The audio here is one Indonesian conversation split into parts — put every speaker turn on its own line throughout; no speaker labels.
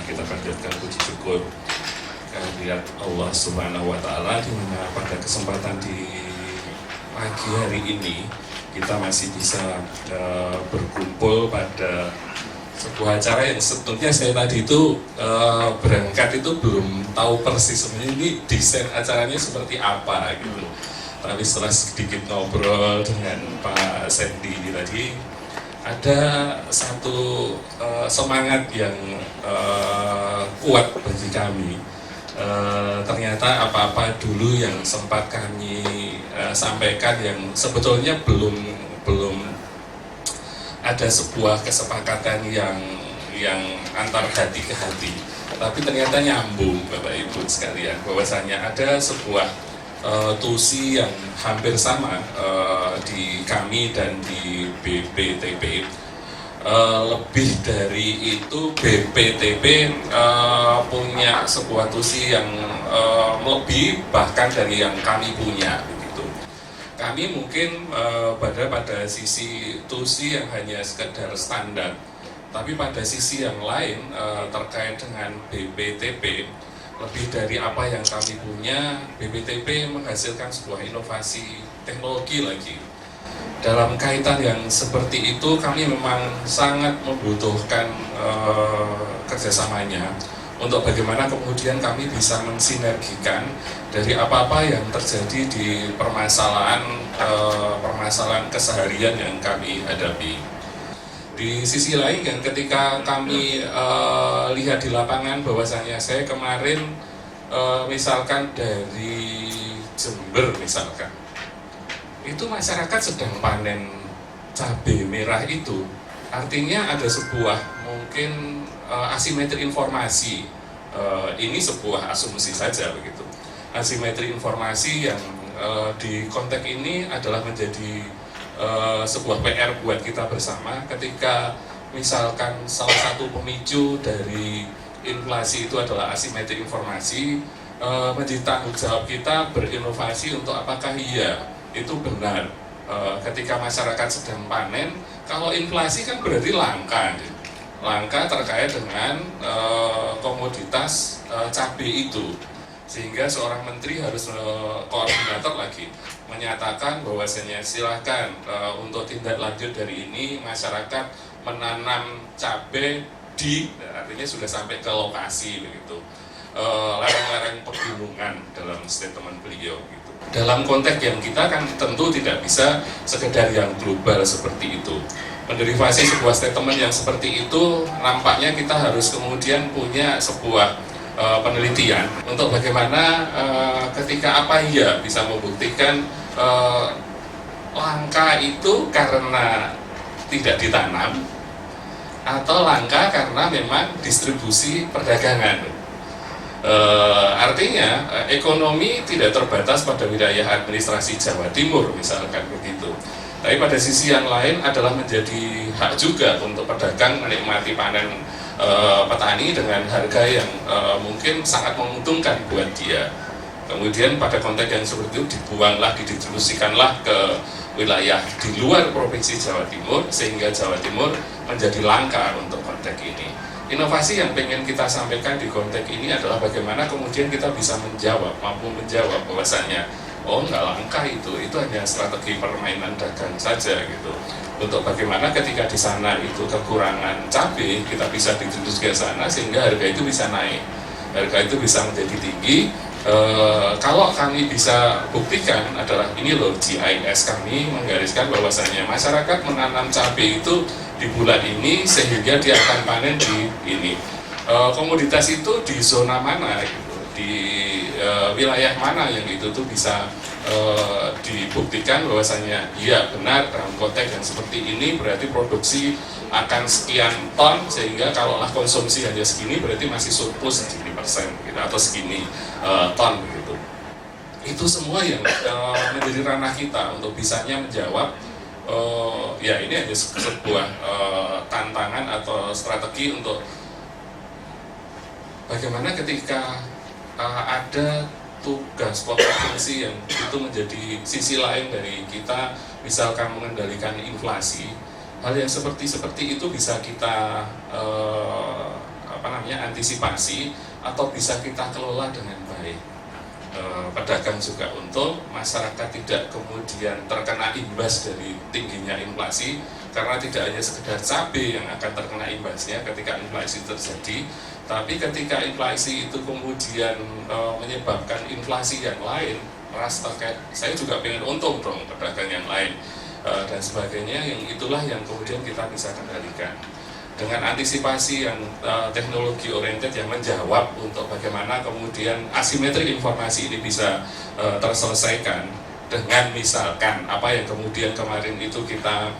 Kita panjatkan puji syukur kehadirat Allah Subhanahu wa Ta'ala, di mana pada kesempatan di pagi hari ini kita masih bisa berkumpul pada sebuah acara yang sebetulnya saya tadi itu berangkat itu belum tahu persis sebenarnya ini desain acaranya seperti apa gitu. Tapi setelah sedikit ngobrol dengan Pak Sandy ini tadi, ada satu semangat yang kuat bagi kami. Ternyata apa-apa dulu yang sempat kami sampaikan yang sebetulnya belum ada sebuah kesepakatan yang antar hati ke hati, tapi ternyata nyambung Bapak Ibu sekalian, bahwasanya ada sebuah tusi yang hampir sama di kami dan di BPTP. Lebih dari itu, BPTP punya sebuah tusi yang lebih bahkan dari yang kami punya begitu. Kami mungkin pada sisi tusi yang hanya sekedar standar, tapi pada sisi yang lain terkait dengan BPTP, lebih dari apa yang kami punya, BPTP menghasilkan sebuah inovasi teknologi lagi. Dalam kaitan yang seperti itu, kami memang sangat membutuhkan kerjasamanya untuk bagaimana kemudian kami bisa mensinergikan dari apa-apa yang terjadi di permasalahan keseharian yang kami hadapi. Di sisi lain kan, ketika kami lihat di lapangan, bahwasanya saya kemarin misalkan dari Jember misalkan, itu masyarakat sedang panen cabai merah itu, artinya ada sebuah mungkin asimetri informasi. Ini sebuah asumsi saja begitu. Asimetri informasi yang di konteks ini adalah menjadi sebuah PR buat kita bersama, ketika misalkan salah satu pemicu dari inflasi itu adalah asimetri informasi, menjadi tanggung jawab kita berinovasi untuk apakah iya itu benar ketika masyarakat sedang panen. Kalau inflasi kan berarti langka terkait dengan komoditas cabai itu, sehingga seorang menteri harus koordinator lagi menyatakan bahwasanya silahkan untuk tindak lanjut dari ini masyarakat menanam cabai di, artinya sudah sampai ke lokasi begitu, lereng-lereng pegunungan dalam statement beliau gitu. Dalam konteks yang kita kan tentu tidak bisa sekedar yang global seperti itu. Menderivasi sebuah statement yang seperti itu, nampaknya kita harus kemudian punya sebuah penelitian untuk bagaimana ketika apa iya bisa membuktikan langka itu karena tidak ditanam atau langka karena memang distribusi perdagangan. Artinya ekonomi tidak terbatas pada wilayah administrasi Jawa Timur misalkan begitu. Tapi pada sisi yang lain adalah menjadi hak juga untuk pedagang menikmati panen petani dengan harga yang mungkin sangat menguntungkan buat dia. Kemudian pada konteks yang seperti itu dibuanglah, didistribusikanlah ke wilayah di luar provinsi Jawa Timur, sehingga Jawa Timur menjadi langka untuk konteks ini. Inovasi yang pengen kita sampaikan di konteks ini adalah bagaimana kemudian kita bisa mampu menjawab bahwasanya nggak langka itu hanya strategi permainan dagang saja gitu. Untuk bagaimana ketika di sana itu kekurangan cabai, kita bisa didistribusi ke sana sehingga harga itu bisa naik, harga itu bisa menjadi tinggi. Kalau kami bisa buktikan adalah ini loh, GIS kami menggariskan bahwasanya masyarakat menanam cabai itu di bulan ini sehingga dia akan panen di ini. Komoditas itu di zona mana gitu, di wilayah mana yang itu tuh bisa dibuktikan bahwasanya iya benar dalam konteks yang seperti ini berarti produksi akan sekian ton, sehingga kalaulah konsumsi hanya segini berarti masih surplus segini persen gitu, atau segini ton gitu. Itu semua yang menjadi ranah kita untuk bisanya menjawab. Ya ini hanya sebuah tantangan atau strategi untuk bagaimana ketika ada tugas potensi yang itu menjadi sisi lain dari kita, misalkan mengendalikan inflasi, hal yang seperti itu bisa kita antisipasi atau bisa kita kelola dengan baik. Pedagang juga untung, masyarakat tidak kemudian terkena imbas dari tingginya inflasi, karena tidak hanya sekedar cabai yang akan terkena imbasnya ketika inflasi terjadi, tapi ketika inflasi itu kemudian menyebabkan inflasi yang lain, ras terkait, saya juga pengen untung dong pedagang yang lain dan sebagainya, yang itulah yang kemudian kita bisa kendalikan dengan antisipasi yang teknologi oriented yang menjawab untuk bagaimana kemudian asimetri informasi ini bisa terselesaikan dengan misalkan apa yang kemudian kemarin itu kita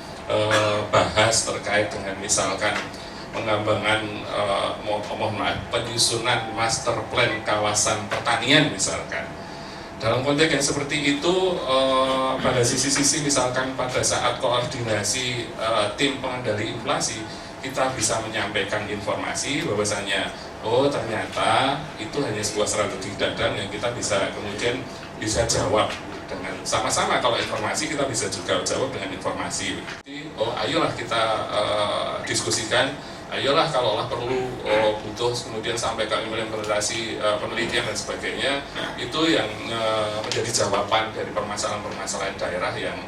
bahas terkait dengan misalkan pengembangan penyusunan master plan kawasan pertanian misalkan. Dalam konteks yang seperti itu, pada sisi-sisi misalkan pada saat koordinasi tim pengendali inflasi, kita bisa menyampaikan informasi bahwasanya oh ternyata itu hanya sebuah strategi dagang yang kita bisa kemudian bisa jawab dengan sama-sama. Kalau informasi kita bisa juga jawab dengan informasi. Oh ayolah kita diskusikan, ayolah kalaulah perlu butuh kemudian sampai ke implementasi penelitian dan sebagainya, itu yang menjadi jawaban dari permasalahan-permasalahan daerah yang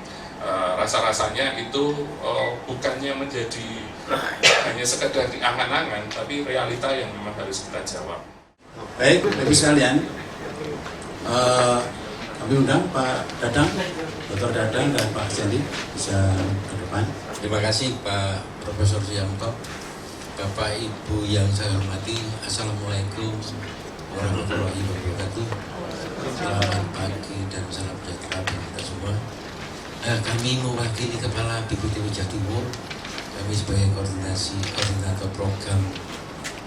rasa-rasanya itu bukannya menjadi hanya sekedar di angan-angan, tapi realita yang memang harus kita jawab.
Baik, Bapak sekalian, kami undang Pak Dadang, Dr. Dadang dan Pak Sendi bisa ke depan.
Terima kasih Pak Profesor Suyanto. Bapak Ibu yang saya hormati, Assalamualaikum warahmatullahi wabarakatuh. Selamat pagi dan salam sejahtera bagi kita semua. Kami mewakili Kepala BPTW Jawa Timur. Kami sebagai koordinator program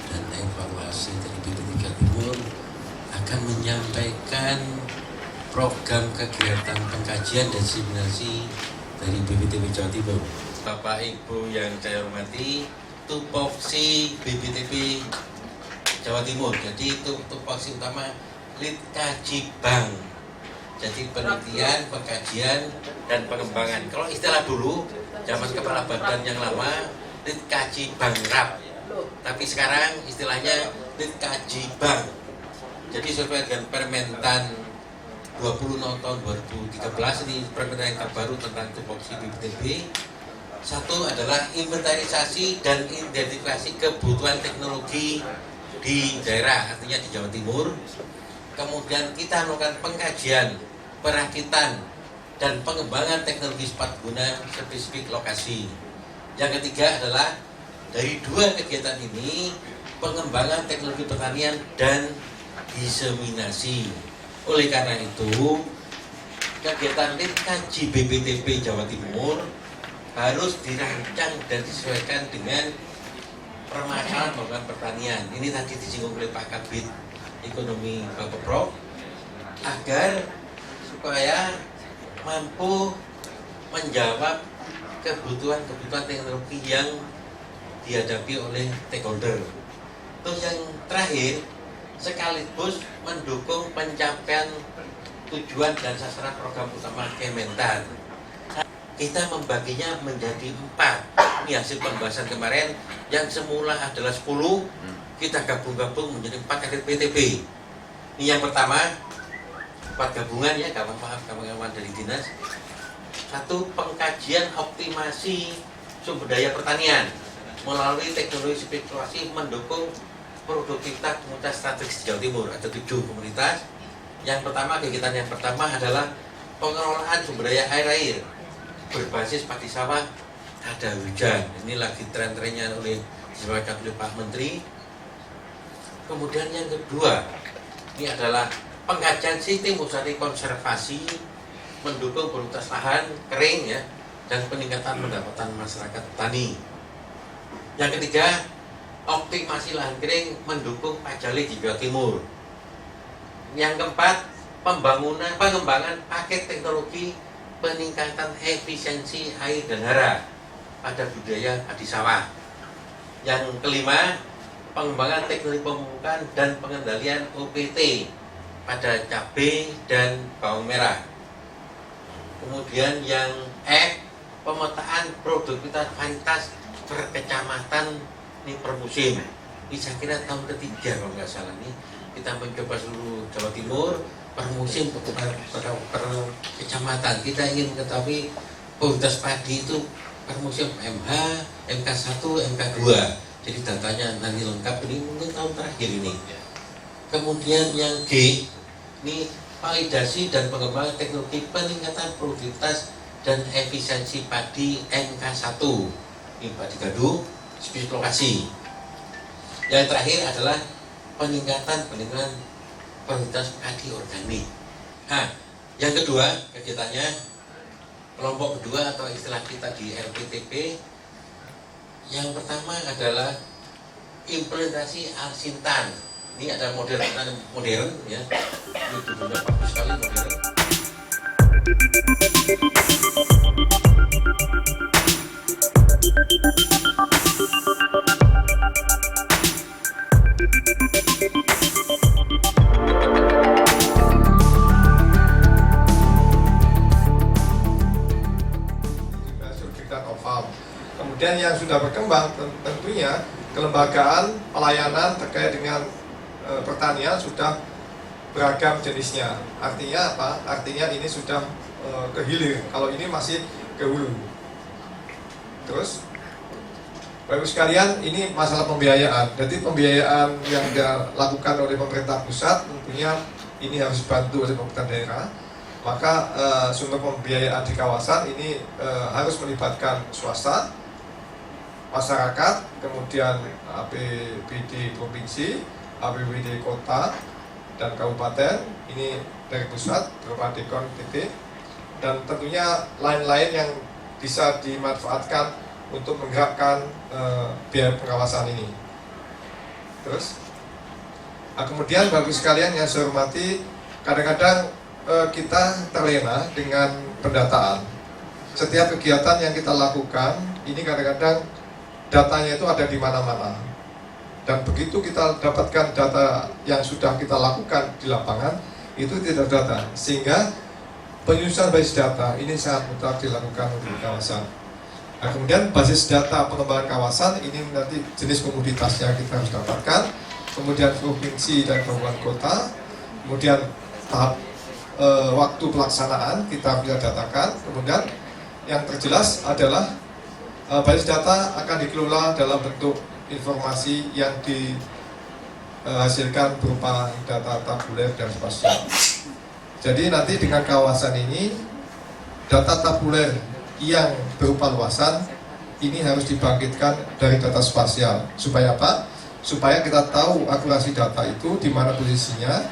dan evaluasi dari BPTW Jawa Timur akan menyampaikan program kegiatan pengkajian dan simulasi dari BPTW Jawa Timur. Bapak Ibu yang saya hormati, tupoksi BPTW Jawa Timur. Jadi itu tupoksi utama Litkaji Bank. Jadi penelitian, pengkajian, dan pengembangan. Kalau istilah dulu, zaman kepala badan yang lama, Litkaji Bangrap. Tapi sekarang istilahnya Litkaji Bank. Jadi sesuai dengan Permentan 20 tahun 2013, ini permentan yang terbaru tentang tupoksi BPTB. Satu adalah inventarisasi dan identifikasi kebutuhan teknologi di daerah, artinya di Jawa Timur. Kemudian kita melakukan pengkajian, perakitan, dan pengembangan teknologi sepatguna spesifik lokasi. Yang ketiga adalah dari dua kegiatan ini, pengembangan teknologi pertanian dan diseminasi. Oleh karena itu, kegiatan Litkaji BPTB Jawa Timur harus dirancang dan disesuaikan dengan permasalahan program pertanian. Ini tadi disinggung oleh Pak Kabid Ekonomi Bapak Prof, agar supaya mampu menjawab kebutuhan teknologi yang dihadapi oleh stakeholder. Terus yang terakhir, sekaligus mendukung pencapaian tujuan dan sasaran program utama Kementan. Kita membaginya menjadi 4. Ini hasil pembahasan kemarin, yang semula adalah 10, kita gabung-gabung menjadi 4 PTB. Ini yang pertama, 4 gabungan ya, kawan-kawan dari dinas. 1, pengkajian optimasi sumber daya pertanian melalui teknologi spekulasi mendukung produktivitas komunitas strategis di Jawa Timur. Ada 7 komunitas. Yang pertama, kegiatan yang pertama adalah pengelolaan sumber daya air berbasis padi sawah ada hujan. Ini lagi tren-trennya disampaikan oleh Pak Menteri. Kemudian yang kedua, ini adalah pengkajian sistem usaha konservasi, mendukung produktivitas lahan kering ya, dan peningkatan pendapatan masyarakat petani. Yang ketiga, optimasi lahan kering mendukung pajali di Jawa Timur. Yang keempat, pengembangan paket teknologi peningkatan efisiensi air dan hara pada budaya padi sawah. Yang kelima, pengembangan teknologi pemupukan dan pengendalian OPT pada cabai dan bawang merah. Kemudian yang pemetaan produktivitas varietas per kecamatan ini per musim. Ini saya kira tahun ketiga kalau nggak salah nih kita mencoba seluruh Jawa Timur per musim per kecamatan. Kita ingin mengetahui produktivitas padi itu per musim MH, MK1, MK2. Jadi datanya nanti lengkap, ini mungkin tahun terakhir ini. Kemudian yang G, ini validasi dan pengembangan teknologi peningkatan produktivitas dan efisiensi padi MK1. Ini padi gaduh, spesies lokasi. Yang terakhir adalah peningkatan produktivitas padi organik. Nah, yang kedua kegiatannya, kelompok kedua atau istilah kita di LPTP, yang pertama adalah implementasi Alsintan. Ini ada modern ya. Ini judulnya bagus sekali, modern.
Kemudian yang sudah berkembang tentunya kelembagaan pelayanan terkait dengan pertanian sudah beragam jenisnya. Artinya apa? Artinya ini sudah ke hilir. Kalau ini masih ke hulu. Terus, Bapak-Ibu sekalian, ini masalah pembiayaan. Jadi pembiayaan yang dilakukan oleh pemerintah pusat tentunya ini harus dibantu oleh pemerintah daerah. Maka sumber pembiayaan di kawasan ini harus melibatkan swasta, masyarakat, kemudian APBD provinsi, APBD kota dan kabupaten, ini dari pusat berupa dekon PT, dan tentunya lain-lain yang bisa dimanfaatkan untuk menggerakkan biaya pengawasan ini. Terus, kemudian Bapak sekalian yang saya hormati, kadang-kadang kita terlena dengan pendataan. Setiap kegiatan yang kita lakukan, ini kadang-kadang datanya itu ada di mana-mana. Dan begitu kita dapatkan data yang sudah kita lakukan di lapangan, itu tidak data. Sehingga penyusunan basis data ini sangat mudah dilakukan di kawasan. Nah, kemudian basis data pengembangan kawasan ini nanti jenis komoditasnya kita harus dapatkan. Kemudian provinsi dan kabupaten kota. Kemudian tahap waktu pelaksanaan kita bisa datakan. Kemudian yang terjelas adalah basis data akan dikelola dalam bentuk informasi yang dihasilkan berupa data tabuler dan spasial. Jadi nanti dengan kawasan ini, data tabuler yang berupa luasan ini harus dibangkitkan dari data spasial. Supaya apa? Supaya kita tahu akurasi data itu di mana posisinya,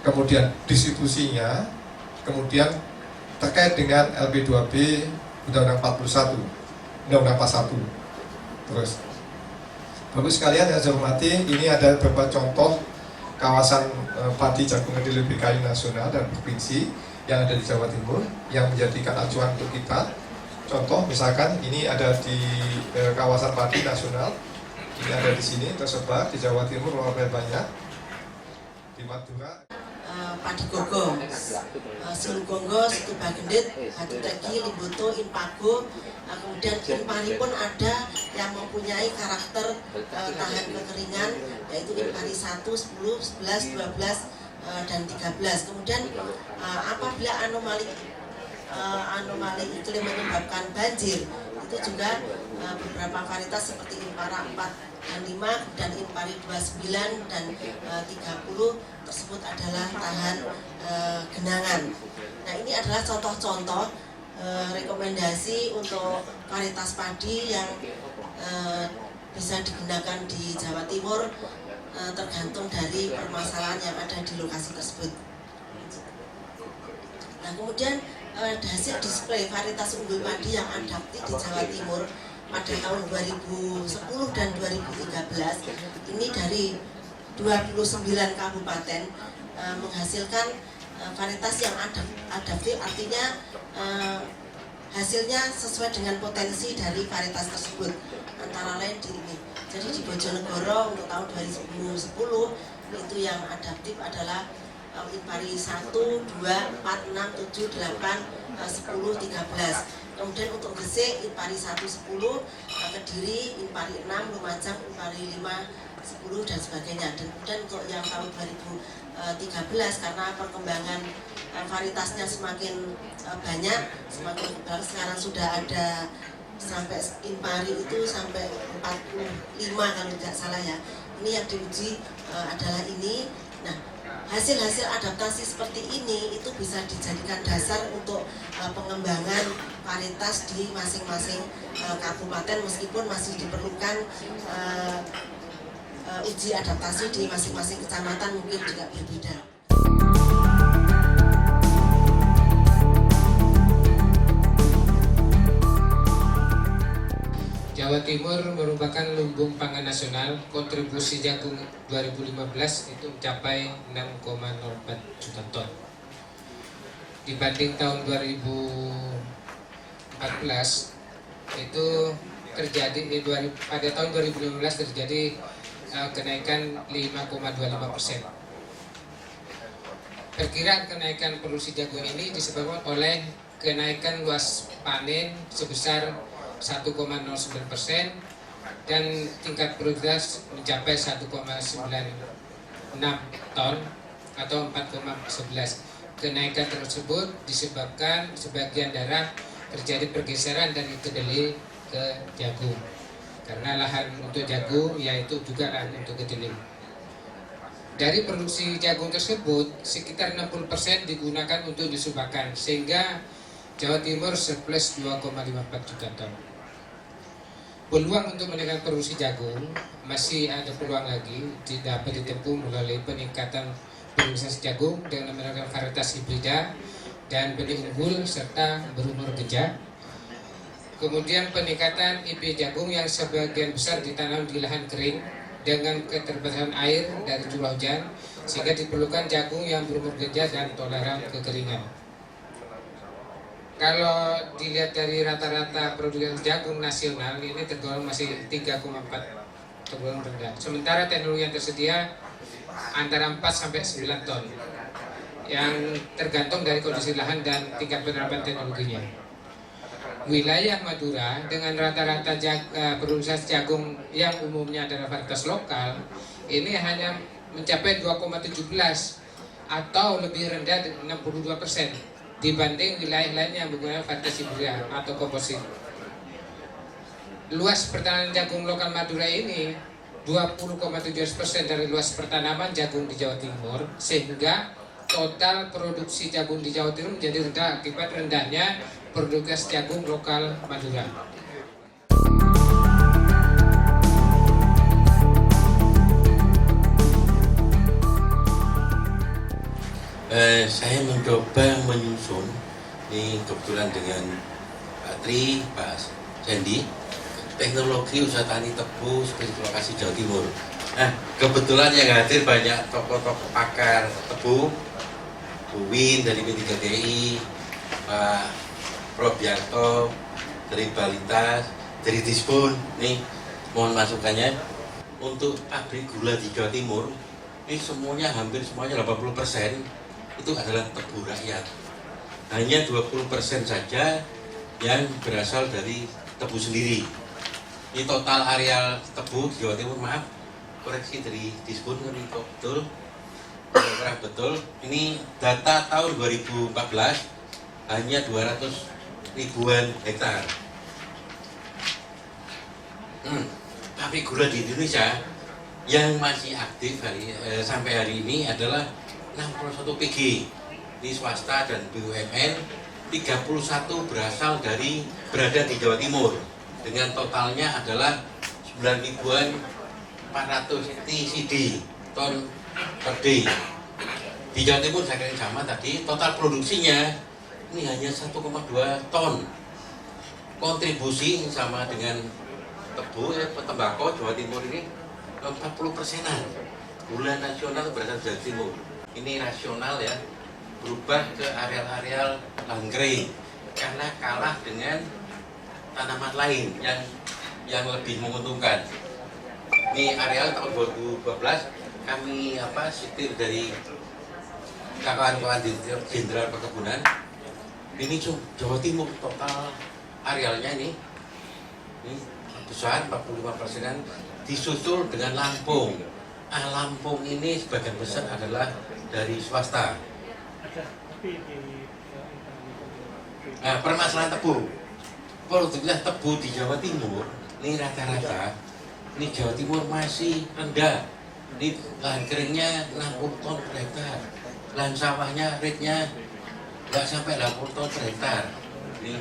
kemudian distribusinya, kemudian terkait dengan LP2B Undang-Undang 41, Undang-Undang Pasal 1. Terus, Bapak sekalian yang saya hormati, ini ada beberapa contoh kawasan padi jagung kedelai BKI nasional dan provinsi yang ada di Jawa Timur yang menjadikan acuan untuk kita. Contoh misalkan ini ada di kawasan padi nasional, ini ada di sini tersebar di Jawa Timur lumayan banyak, di Madura.
Padi Gogong, Silugonggo, Situ Bagendit, Batu Tegi, Limboto, Inpago, kemudian Inpari pun ada yang mempunyai karakter tahan kekeringan, yaitu Inpari 1, 10, 11, 12, dan 13. Kemudian apabila anomali iklim menyebabkan banjir, itu juga beberapa varietas seperti Impara 4 dan 5 dan Impari 29 dan 30 tersebut adalah tahan genangan. Nah, ini adalah contoh-contoh rekomendasi untuk varietas padi yang bisa digunakan di Jawa Timur tergantung dari permasalahan yang ada di lokasi tersebut. Nah, kemudian hasil display varietas unggul padi yang adaptif di Jawa Timur pada tahun 2010 dan 2013 ini dari 29 kabupaten menghasilkan varietas yang adaptif, artinya hasilnya sesuai dengan potensi dari varietas tersebut, antara lain di ini. Jadi di Bojonegoro untuk tahun 2010 itu yang adaptif adalah Impari 1, 2, 4, 6, 7, 8, 10, 13. Kemudian untuk Gresik Impari 1, 10, Kediri Impari 6, Lumajang Impari 5, 10 dan sebagainya. Dan kemudian untuk yang tahun 2013 karena perkembangan varietasnya semakin banyak, semakin berkembang, sekarang sudah ada sampai Impari itu sampai 45 kalau tidak salah ya. Ini yang diuji adalah ini. Nah, hasil-hasil adaptasi seperti ini itu bisa dijadikan dasar untuk pengembangan varietas di masing-masing kabupaten, meskipun masih diperlukan uji adaptasi di masing-masing kecamatan, mungkin juga berbeda.
Jawa Timur merupakan lumbung pangan nasional. Kontribusi jagung 2015 itu mencapai 6,04 juta ton. Dibanding tahun 2014 itu terjadi pada tahun 2015 terjadi kenaikan 5,25%. Perkiraan kenaikan produksi jagung ini disebabkan oleh kenaikan luas panen sebesar 1,09% dan tingkat produktivitas mencapai 1,96 ton atau 4,11. Kenaikan tersebut disebabkan sebagian daerah terjadi pergeseran dari kedelai ke jagung karena lahan untuk jagung yaitu juga lahan untuk kedelai. Dari produksi jagung tersebut sekitar 60% digunakan untuk disumbangkan sehingga Jawa Timur surplus 2,54 juta ton. Peluang untuk menaikkan produksi jagung masih ada peluang lagi, dapat ditempuh melalui peningkatan produksi jagung dengan menggunakan varietas hibrida dan benih unggul serta berumur gejah. Kemudian peningkatan IP jagung yang sebagian besar ditanam di lahan kering dengan keterbatasan air dari curah hujan, sehingga diperlukan jagung yang berumur gejah dan toleran kekeringan. Kalau dilihat dari rata-rata produksi jagung nasional ini tergolong masih 3,4, tergolong rendah. Sementara teknologi yang tersedia antara 4 sampai 9 ton, yang tergantung dari kondisi lahan dan tingkat penerapan teknologinya. Wilayah Madura dengan rata-rata produksi jagung yang umumnya adalah varietas lokal ini hanya mencapai 2,17 atau lebih rendah 62% dibanding wilayah lain yang menggunakan varietas hibrida atau komposit. Luas pertanaman jagung lokal Madura ini 20,17% dari luas pertanaman jagung di Jawa Timur, sehingga total produksi jagung di Jawa Timur menjadi rendah akibat rendahnya produksi jagung lokal Madura.
Saya mencoba menyusun, ini kebetulan dengan Pak Tri, Pak Sandy, teknologi usaha tani tebu seperti lokasi Jawa Timur. Nah, kebetulan yang hadir banyak tokoh-tokoh pakar tebu, Bu Win dari P3GI, Pak Prof Bianto dari Balitas, dari Dispun. Nih, mohon masukannya. Untuk pabrik gula di Jawa Timur, ini semuanya hampir semuanya 80% itu adalah tebu rakyat. Hanya 20% saja yang berasal dari tebu sendiri. Ini total areal tebu di Jawa Timur, maaf, koreksi dari Dispun ini kok betul, kurang betul. Ini data tahun 2014 hanya 200 ribuan hektar. Pabrik gula di Indonesia yang masih aktif sampai hari ini adalah 61 PG, ini swasta dan BUMN, 31 berada di Jawa Timur dengan totalnya adalah 9.400 TCD ton per day. Di Jawa Timur saya kira sama tadi, total produksinya ini hanya 1,2 ton. Kontribusi sama dengan tebu, tembakau Jawa Timur ini 40%-an. Gula nasional berasal dari timur. Ini rasional ya, berubah ke areal-areal lahan kering karena kalah dengan tanaman lain yang lebih menguntungkan. Ini areal tahun 2012 kami sitir dari kawan-kawan Jenderal Perkebunan. Ini Jawa Timur total arealnya ini besar 45%-an, disusul dengan Lampung. Lampung ini sebagian besar adalah dari swasta. Permasalahan tebu, produktivitas tebu di Jawa Timur ini rata-rata ini Jawa Timur masih rendah. Ini lahan keringnya 60 ton per hektar, lahan sawahnya rate-nya nggak sampai 80 ton per hektar. Ini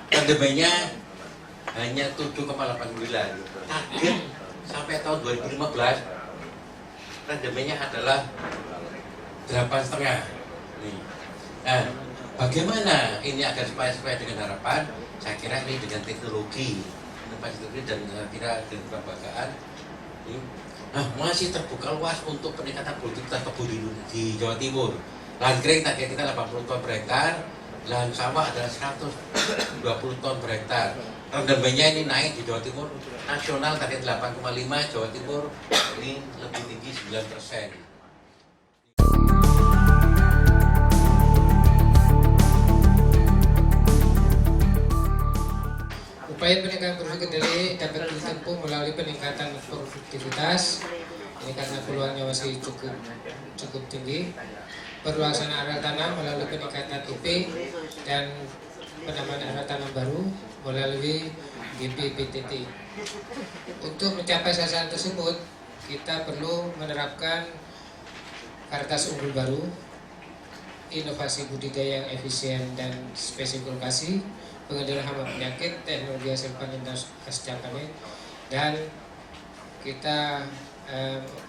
pandeminya hanya 7,89. Target sampai tahun 2015 pandeminya adalah 8,5. Nah, bagaimana ini agar supaya dengan harapan? Saya kira ini dengan teknologi, inovasi dan kira dengan kelembagaan. Nah, masih terbuka luas untuk peningkatan produktivitas tebu di Jawa Timur. Lahan kering target kita 80 ton per hektar, lahan sawah adalah 120 ton per hektar. Rendemennya ini naik di Jawa Timur, nasional target 8,5, Jawa Timur ini lebih tinggi 9%.
Upaya peningkatan produksi kedelai dapat ditempuh melalui peningkatan produktivitas. Ini karena peluangnya masih cukup tinggi. Perluasan area tanam melalui peningkatan IP dan penambahan area tanam baru melalui GPPTT. Untuk mencapai sasaran tersebut, kita perlu menerapkan varietas unggul baru, inovasi budidaya yang efisien dan spesifik lokasi, pengendalian hama penyakit, teknologi hasil panen dan pasca panen, dan kita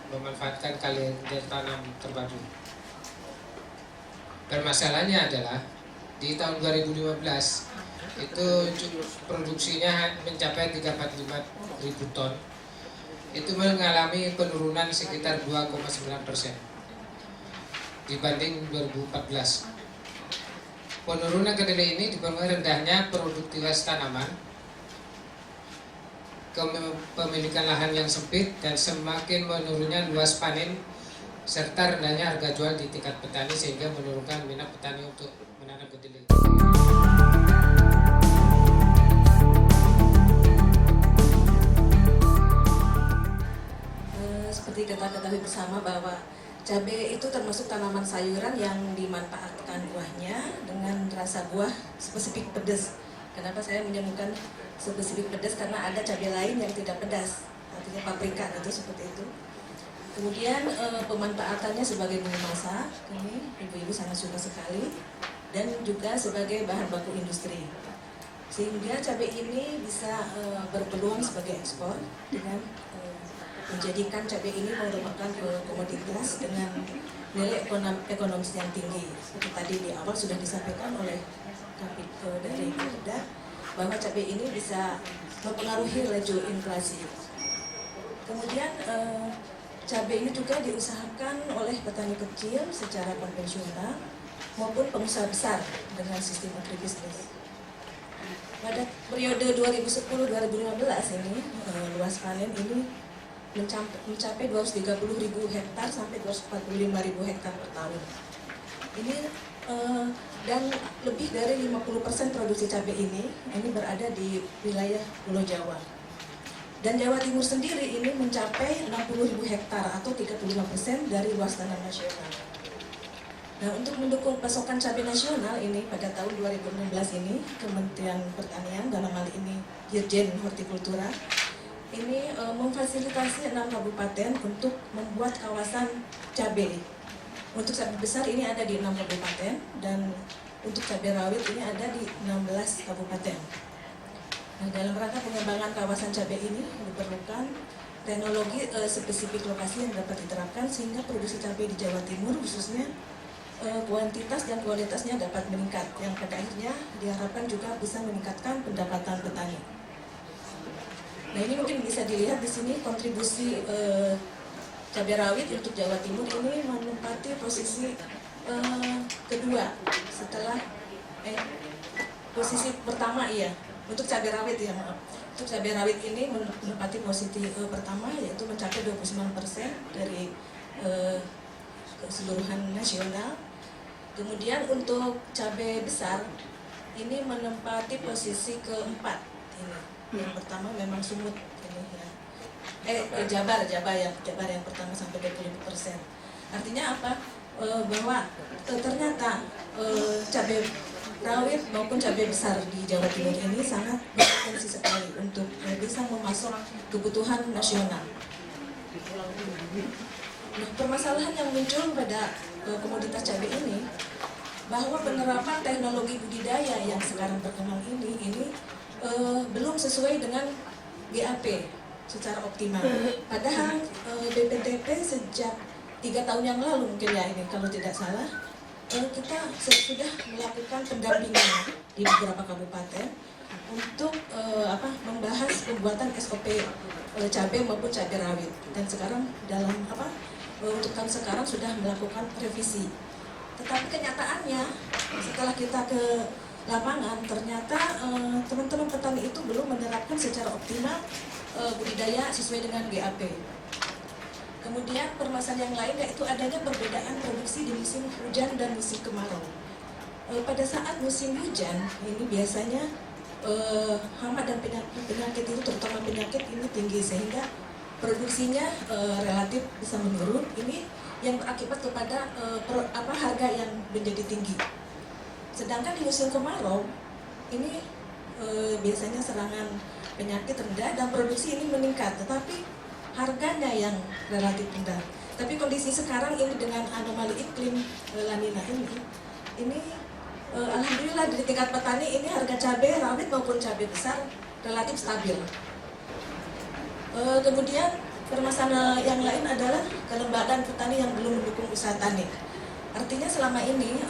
memanfaatkan kalender tanam terpadu. Permasalahannya adalah di tahun 2015 itu produksinya mencapai 345.000 ton. Itu mengalami penurunan sekitar 2,9% dibanding 2014. Penurunan kedelai ini dipengaruhi rendahnya produktivitas tanaman, kepemilikan lahan yang sempit, dan semakin menurunnya luas panen serta rendahnya harga jual di tingkat petani sehingga menurunkan minat petani untuk menanam kedelai.
Seperti kita ketahui bersama bahwa cabai itu termasuk tanaman sayuran yang dimanfaatkan buahnya dengan rasa buah spesifik pedas. Kenapa saya menyebutkan spesifik pedas? Karena ada cabai lain yang tidak pedas, artinya paprika itu seperti itu. Kemudian pemanfaatannya sebagai bumbu masak, ini ibu-ibu sangat suka sekali, dan juga sebagai bahan baku industri. Sehingga cabai ini bisa berpeluang sebagai ekspor dengan menjadikan cabai ini merupakan komoditas dengan nilai ekonomis yang tinggi. Seperti tadi di awal sudah disampaikan oleh Kapit dari Perda bahwa cabai ini bisa mempengaruhi laju inflasi. Kemudian cabai ini juga diusahakan oleh petani kecil secara konvensional maupun pengusaha besar dengan sistem agribisnis. Pada periode 2010-2015 ini luas panen ini mencapai 230.000 hektar sampai 245.000 hektar per tahun. Ini dan lebih dari 50% produksi cabai ini berada di wilayah Pulau Jawa. Dan Jawa Timur sendiri ini mencapai 60.000 hektar atau 35% dari luas tanah nasional. Nah, untuk mendukung pasokan cabai nasional ini pada tahun 2016 ini Kementerian Pertanian dalam hal ini Dirjen Hortikultura ini memfasilitasi 6 kabupaten untuk membuat kawasan cabai. Untuk cabai besar ini ada di 6 kabupaten dan untuk cabai rawit ini ada di 16 kabupaten. Nah, dalam rangka pengembangan kawasan cabai ini diperlukan teknologi spesifik lokasi yang dapat diterapkan sehingga produksi cabai di Jawa Timur khususnya kuantitas dan kualitasnya dapat meningkat, yang pada akhirnya diharapkan juga bisa meningkatkan pendapatan petani. Nah, ini mungkin bisa dilihat di sini kontribusi cabai rawit untuk Jawa Timur ini menempati posisi kedua setelah posisi pertama untuk cabai rawit Untuk cabai rawit ini menempati posisi pertama, yaitu mencapai 29% dari keseluruhan nasional. Kemudian untuk cabai besar ini menempati posisi keempat ini. Yang pertama memang Sumut ini Jabar yang pertama sampai 25%. Artinya apa? Bahwa ternyata cabai rawit maupun cabai besar di Jawa Timur ini sangat berpotensi sekali untuk bisa memasok kebutuhan nasional. Nah, permasalahan yang muncul pada komoditas cabai ini, bahwa penerapan teknologi budidaya yang sekarang berkembang ini belum sesuai dengan GAP secara optimal. Padahal BPTP sejak 3 tahun yang lalu mungkin ini kalau tidak salah, kita sudah melakukan pendampingan di beberapa kabupaten untuk membahas pembuatan SOP cabai maupun cabai rawit, dan sekarang untuk tahun sekarang sudah melakukan revisi. Tetapi kenyataannya setelah kita ke lapangan, ternyata teman-teman petani itu belum menerapkan secara optimal budidaya sesuai dengan GAP. Kemudian permasalahan yang lain yaitu adanya perbedaan produksi di musim hujan dan musim kemarau. Pada saat musim hujan ini biasanya hama dan penyakit itu, terutama penyakit ini tinggi, sehingga produksinya relatif bisa menurun. Ini yang berakibat kepada harga yang menjadi tinggi. Sedangkan di musim kemarau ini biasanya serangan penyakit rendah dan produksi ini meningkat, tetapi harganya yang relatif rendah. Tapi kondisi sekarang ini dengan anomali iklim La Nina ini alhamdulillah di tingkat petani ini harga cabai rawit maupun cabai besar relatif stabil. Kemudian permasalahan yang lain adalah kelembagaan petani yang belum mendukung usaha tani. Artinya selama ini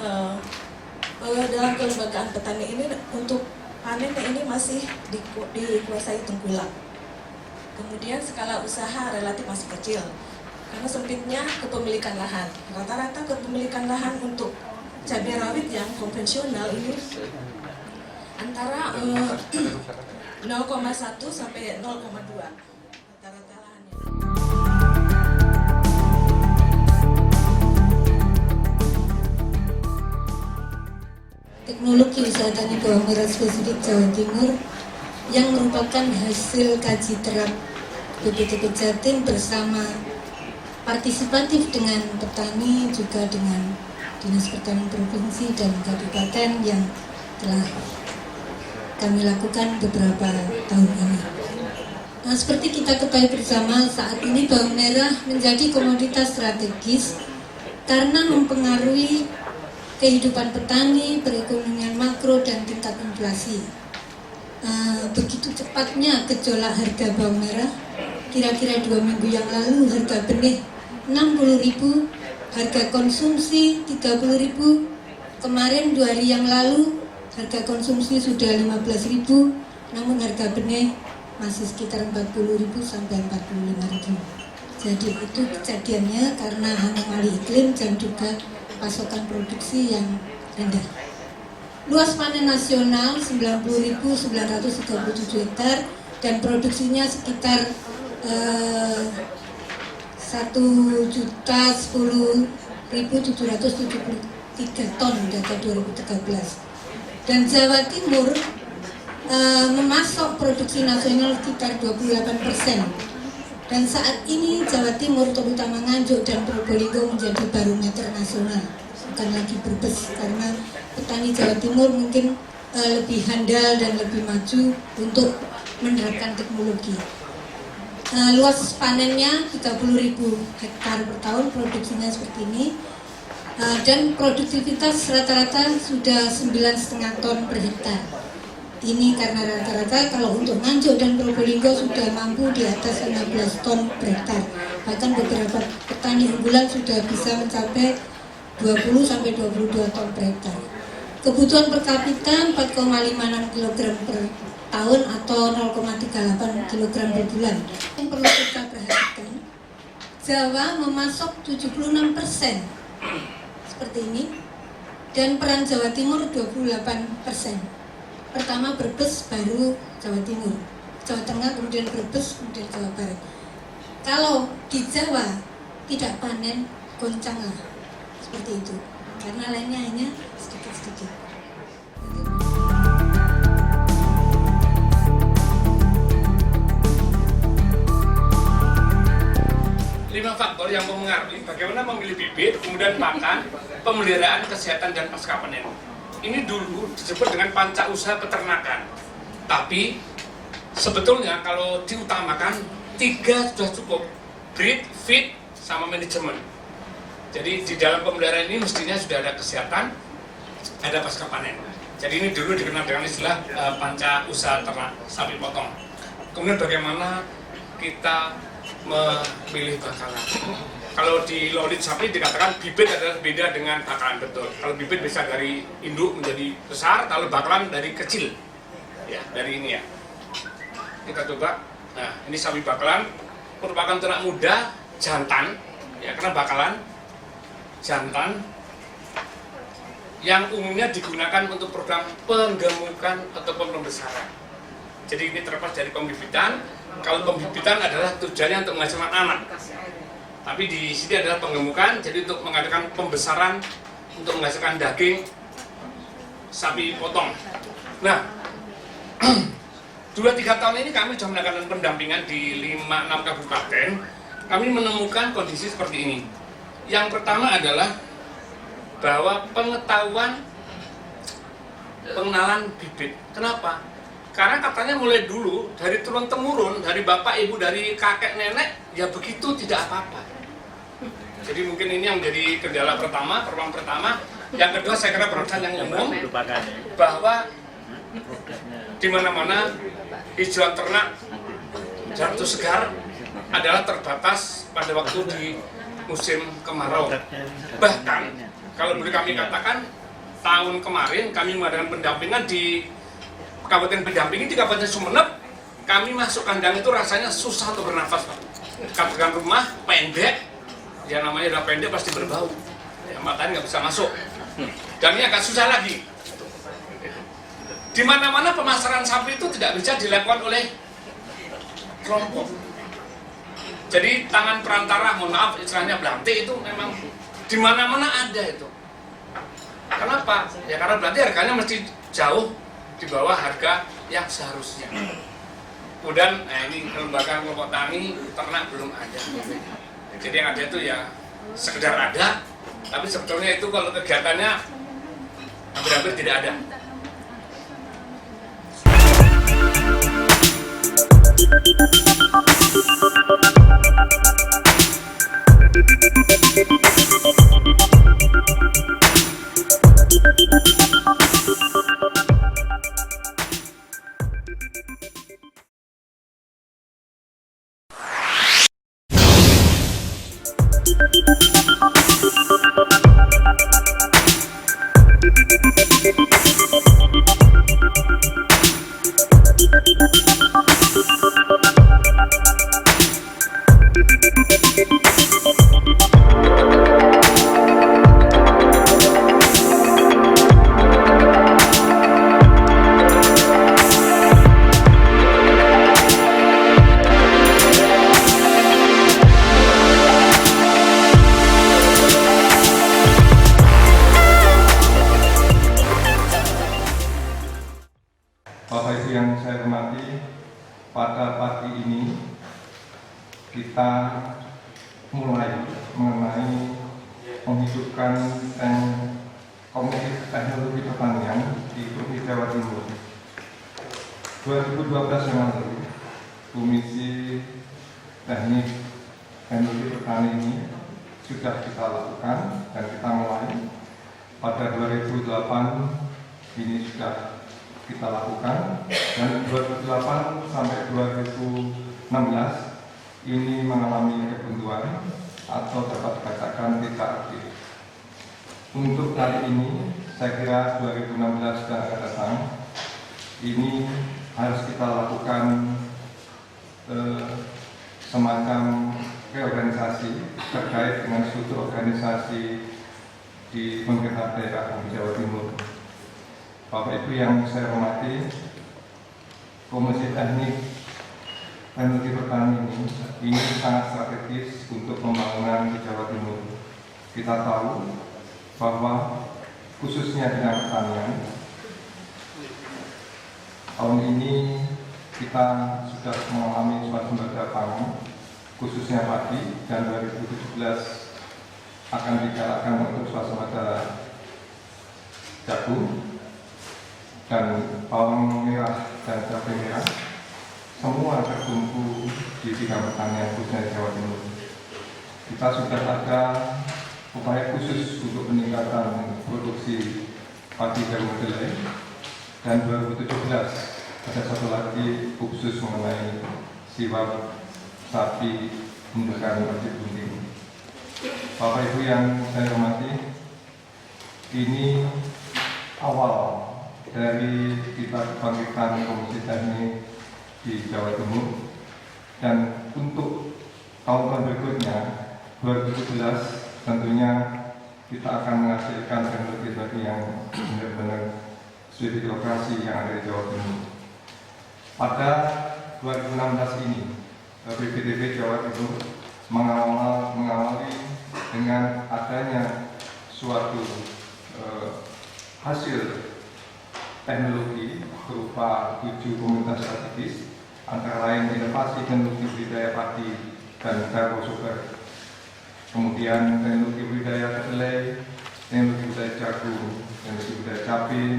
dalam kelembagaan petani ini untuk panen ini masih dikuasai tengkulak. Kemudian skala usaha relatif masih kecil karena sempitnya kepemilikan lahan. Rata-rata kepemilikan lahan untuk cabai rawit yang konvensional ini antara 0,1 sampai 0,2 rata-rata lahannya.
Teknologi usaha tani bawang merah spesifik Jawa Timur yang merupakan hasil kaji terap BPTP Jatim bersama partisipatif dengan petani, juga dengan Dinas Pertanian Provinsi dan Kabupaten yang telah kami lakukan beberapa tahun ini. Nah, seperti kita ketahui bersama, saat ini bawang merah menjadi komoditas strategis karena mempengaruhi kehidupan petani, perekonomian makro, dan tingkat inflasi. Begitu cepatnya gejolak harga bawang merah, kira-kira 2 minggu yang lalu harga benih 60.000, harga konsumsi 30.000, kemarin 2 hari yang lalu harga konsumsi sudah 15.000, namun harga benih masih sekitar 40.000 sampai 45.000. Jadi itu kejadiannya karena anomali iklim dan juga pasokan produksi yang rendah. Luas panen nasional 90.937 hektar dan produksinya sekitar 1.010.773 ton data 2013. Dan Jawa Timur memasok produksi nasional sekitar 28%. Dan saat ini Jawa Timur, terutama Nganjuk dan Probolinggo, menjadi barometer nasional, bukan lagi Brebes, karena petani Jawa Timur mungkin lebih handal dan lebih maju untuk menerapkan teknologi. Luas panennya 30.000 hektar per tahun, produksinya seperti ini, dan produktivitas rata-rata sudah 9,5 ton per hektar. Ini karena rata-rata kalau untuk Nganjuk dan Probolinggo sudah mampu di atas 15 ton per hektar. Bahkan beberapa petani unggulan sudah bisa mencapai 20 sampai 22 ton per hektar. Kebutuhan per kapita 4,56 kg per tahun atau 0,38 kg per bulan. Yang perlu kita perhatikan, Jawa memasok 76% seperti ini, dan peran Jawa Timur 28%. Pertama Brebes, baru Jawa Timur, Jawa Tengah, kemudian Brebes, kemudian Jawa Barat. Kalau di Jawa tidak panen, goncanglah seperti itu, karena lainnya hanya sedikit-sedikit.
5 faktor yang mempengaruhi bagaimana memilih bibit, kemudian pakan, pemeliharaan, kesehatan, dan pasca panen. Ini dulu disebut dengan panca usaha peternakan. Tapi sebetulnya kalau diutamakan 3 sudah cukup: breed, feed, sama manajemen. Jadi di dalam pemeliharaan ini mestinya sudah ada kesehatan, ada pasca panen. Jadi ini dulu dikenal dengan istilah panca usaha ternak sapi potong. Kemudian bagaimana kita memilih bakalan. Kalau di lolid sapi dikatakan bibit adalah beda dengan bakalan, betul. Kalau bibit bisa dari induk menjadi besar, kalau bakalan dari kecil. Ya, dari ini ya. Kita coba. Nah, ini sapi bakalan merupakan ternak muda, jantan, ya, karena bakalan jantan yang umumnya digunakan untuk program penggemukan ataupun pembesaran. Jadi ini terlepas dari pembibitan. Kalau pembibitan adalah tujuannya untuk menghasilkan anak, tapi di sini adalah penggemukan, jadi untuk mengadakan pembesaran untuk menghasilkan daging sapi potong. Nah, 2-3 tahun ini kami sudah melakukan pendampingan di 5-6 kabupaten. Kami menemukan kondisi seperti ini. Yang pertama adalah bahwa pengenalan bibit. Kenapa? Karena katanya mulai dulu, dari turun-temurun, dari bapak, ibu, dari kakek, nenek, ya begitu, tidak apa-apa. Jadi mungkin ini yang menjadi kendala pertama, perubahan pertama. Yang kedua, saya kira perubahan yang umum, bahwa di mana-mana hijauan ternak jatuh segar adalah terbatas pada waktu di musim kemarau. Bahkan, kalau boleh kami katakan, tahun kemarin kami mengadakan pendampingan di Kabupaten Pendamping, di Kabupaten Sumeneb. Kami masuk kandang itu rasanya susah untuk bernafas, Pak. Kandang rumah pendek, ya namanya udah pendek pasti berbau, ya, matanya nggak bisa masuk. Dan ini agak susah lagi. Di mana-mana pemasaran sapi itu tidak bisa dilakukan oleh kelompok. Jadi tangan perantara, mohon maaf istilahnya belantik, itu memang di mana-mana ada itu. Kenapa? Ya karena berarti harganya mesti jauh di bawah harga yang seharusnya. Kemudian, ini kelembagaan kelompok tani ternak belum ada. Jadi yang ada itu ya sekedar ada, tapi sebetulnya itu kalau kegiatannya hampir-hampir tidak ada.
Bapak Ibu yang saya hormati, pada pagi ini kita mulai mengenai menghidupkan Komisi Teknologi Pertanian di Provinsi Jawa Timur. 2012 yang lalu, Komisi Teknik Teknologi Pertanian ini sudah kita lakukan dan kita mulai. Pada 2008 ini sudah kita lakukan, dan 2008 sampai 2016 ini mengalami kebuntuan atau dapat dikatakan tidak aktif. untuk kali ini saya kira 2016 sudah akan datang, ini harus kita lakukan semacam reorganisasi terkait dengan struktur organisasi di pemerintah daerah di Jawa Timur. Bapak Ibu yang saya hormati, Komisi Teknik Teknologi Pertanian ini sangat strategis untuk pembangunan di Jawa Timur. Kita tahu bahwa khususnya bidang pertanian, tahun ini kita sudah mengalami swasembada pangan, khususnya padi, dan 2017 akan digalakkan untuk swasembada jagung dan bawang merah dan cabai merah. Semua tertumpu di bidang pertanian khususnya Jawa Timur. Kita sudah ada upaya khusus untuk peningkatan produksi padi jagung kedelai, dan 2017 ada satu lagi khusus mengenai siwak sapi indukan wajib bunting. Bapak Ibu yang saya hormati, ini awal dari kita kebangkitan Komisi Teknik di Jawa Timur, dan untuk tahun-tahun berikutnya 2017 tentunya kita akan menghasilkan teknologi yang benar-benar sesuai lokasi yang ada di Jawa Timur. Pada 2016 ini BPTB Jawa Timur mengawali dengan adanya suatu hasil teknologi berupa 7 komunitas strategis, antara lain inovasi teknologi budidaya padi dan Carbosugar, kemudian teknologi budidaya kedelai, teknologi budidaya jagung, teknologi budidaya cabai,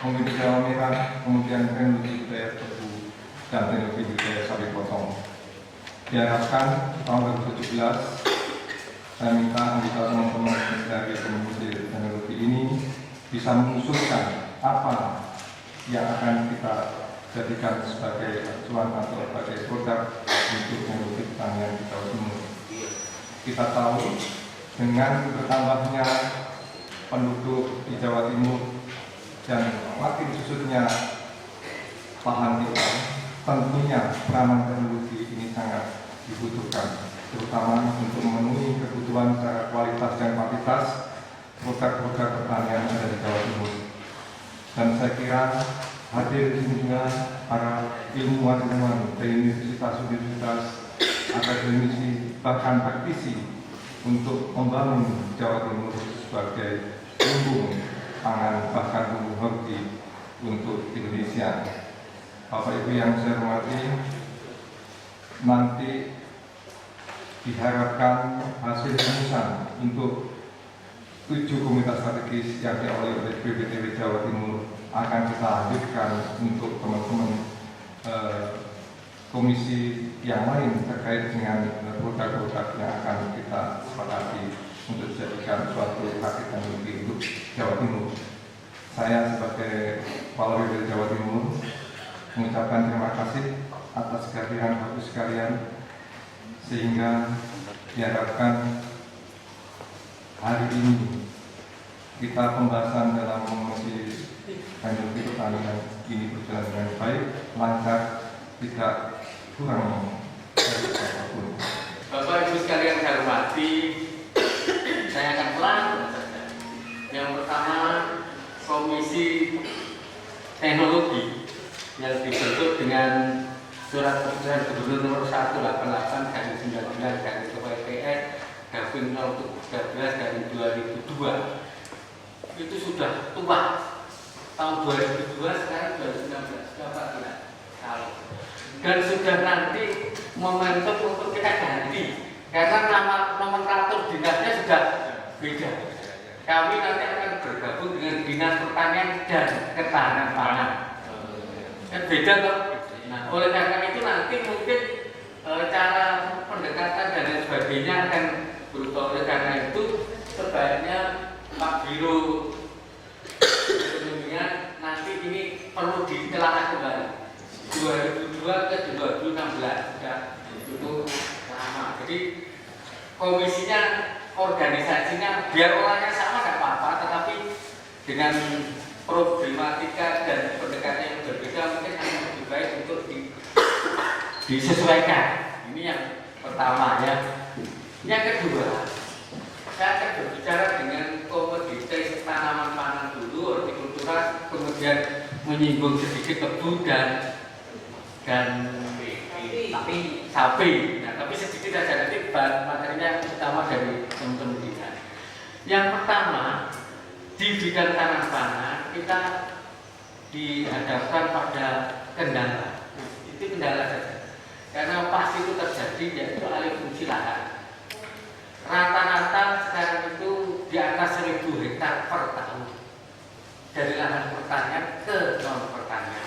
teknologi bawang merah, kemudian teknologi budidaya tebu, dan teknologi budidaya sapi potong. Diharapkan tahun 2017 saya minta anggota teman-teman dari Komisi Teknologi ini bisa mengusulkan apa yang akan kita jadikan sebagai acuan atau sebagai produk untuk teknologi pertanian di Jawa Timur. Kita tahu dengan bertambahnya penduduk di Jawa Timur dan makin susutnya lahan kita, tentunya peranan teknologi ini sangat dibutuhkan, terutama untuk memenuhi kebutuhan secara kualitas dan kuantitas produk-produk pertanian yang ada di Jawa Timur. Dan saya kira hadir di sini juga para ilmuwan-ilmuwan dari universitas-universitas, akademisi, bahkan praktisi untuk membangun Jawa Timur sebagai lumbung pangan, bahkan lumbung hoki untuk Indonesia. Bapak Ibu yang saya hormati, nanti diharapkan hasil rumusan untuk 7 komunitas strategis yang diawali oleh BPTB Jawa Timur akan kita lanjutkan untuk teman-teman komisi yang lain terkait dengan produk-produk yang akan kita sepakati untuk dijadikan suatu paket teknologi untuk Jawa Timur. Saya sebagai Kepala BPTB Jawa Timur mengucapkan terima kasih atas kehadiran Bapak sekalian, sehingga diharapkan hari ini kita pembahasan dalam Komisi Teknologi Pertanian ini berjalan dengan baik, lancar, tidak kurang dari apapun.
Bapak Ibu sekalian saya hormati, saya akan pelan saja. Yang pertama, Komisi Teknologi yang dibentuk dengan Surat Keputusan Gubernur Nomor 188/19/PS Garing 013/2002 itu sudah tua. Tahun 2002, sekarang 2016, berapa tidak tahu. Dan sudah nanti momentum untuk kita ganti, karena nama nomenklatur dinasnya sudah beda. Kami nanti akan bergabung dengan Dinas Pertanian dan Ketahanan Pangan. Kan beda kok. Nah, oleh karena itu nanti mungkin cara pendekatan dan lain sebagainya akan berubah. Oleh karena itu sebaiknya Pak Biro Ekonominya nanti ini perlu ditelaah kembali 2002 ke 2016 sudah itu lama. Jadi komisinya, organisasinya biar orangnya sama nggak apa-apa.
dengan problematika dan pendekatan yang berbeda mungkin akan lebih baik untuk disesuaikan. Ini yang pertama ya. Yang kedua, saya akan berbicara dengan komoditas tanaman pangan dulu, hortikultura, kemudian menyinggung sedikit tebu dan sapi. Nah, tapi sedikit saja nanti bahan materinya utama dari teman-teman kita. Yang pertama, di bidang tanam pangan kita dihadapkan pada kendala. Itu kendala saja. Karena pasti itu terjadi yaitu alih fungsi lahan. Rata-rata sekarang itu di atas 1.000 hektar per tahun dari lahan pertanian ke non pertanian.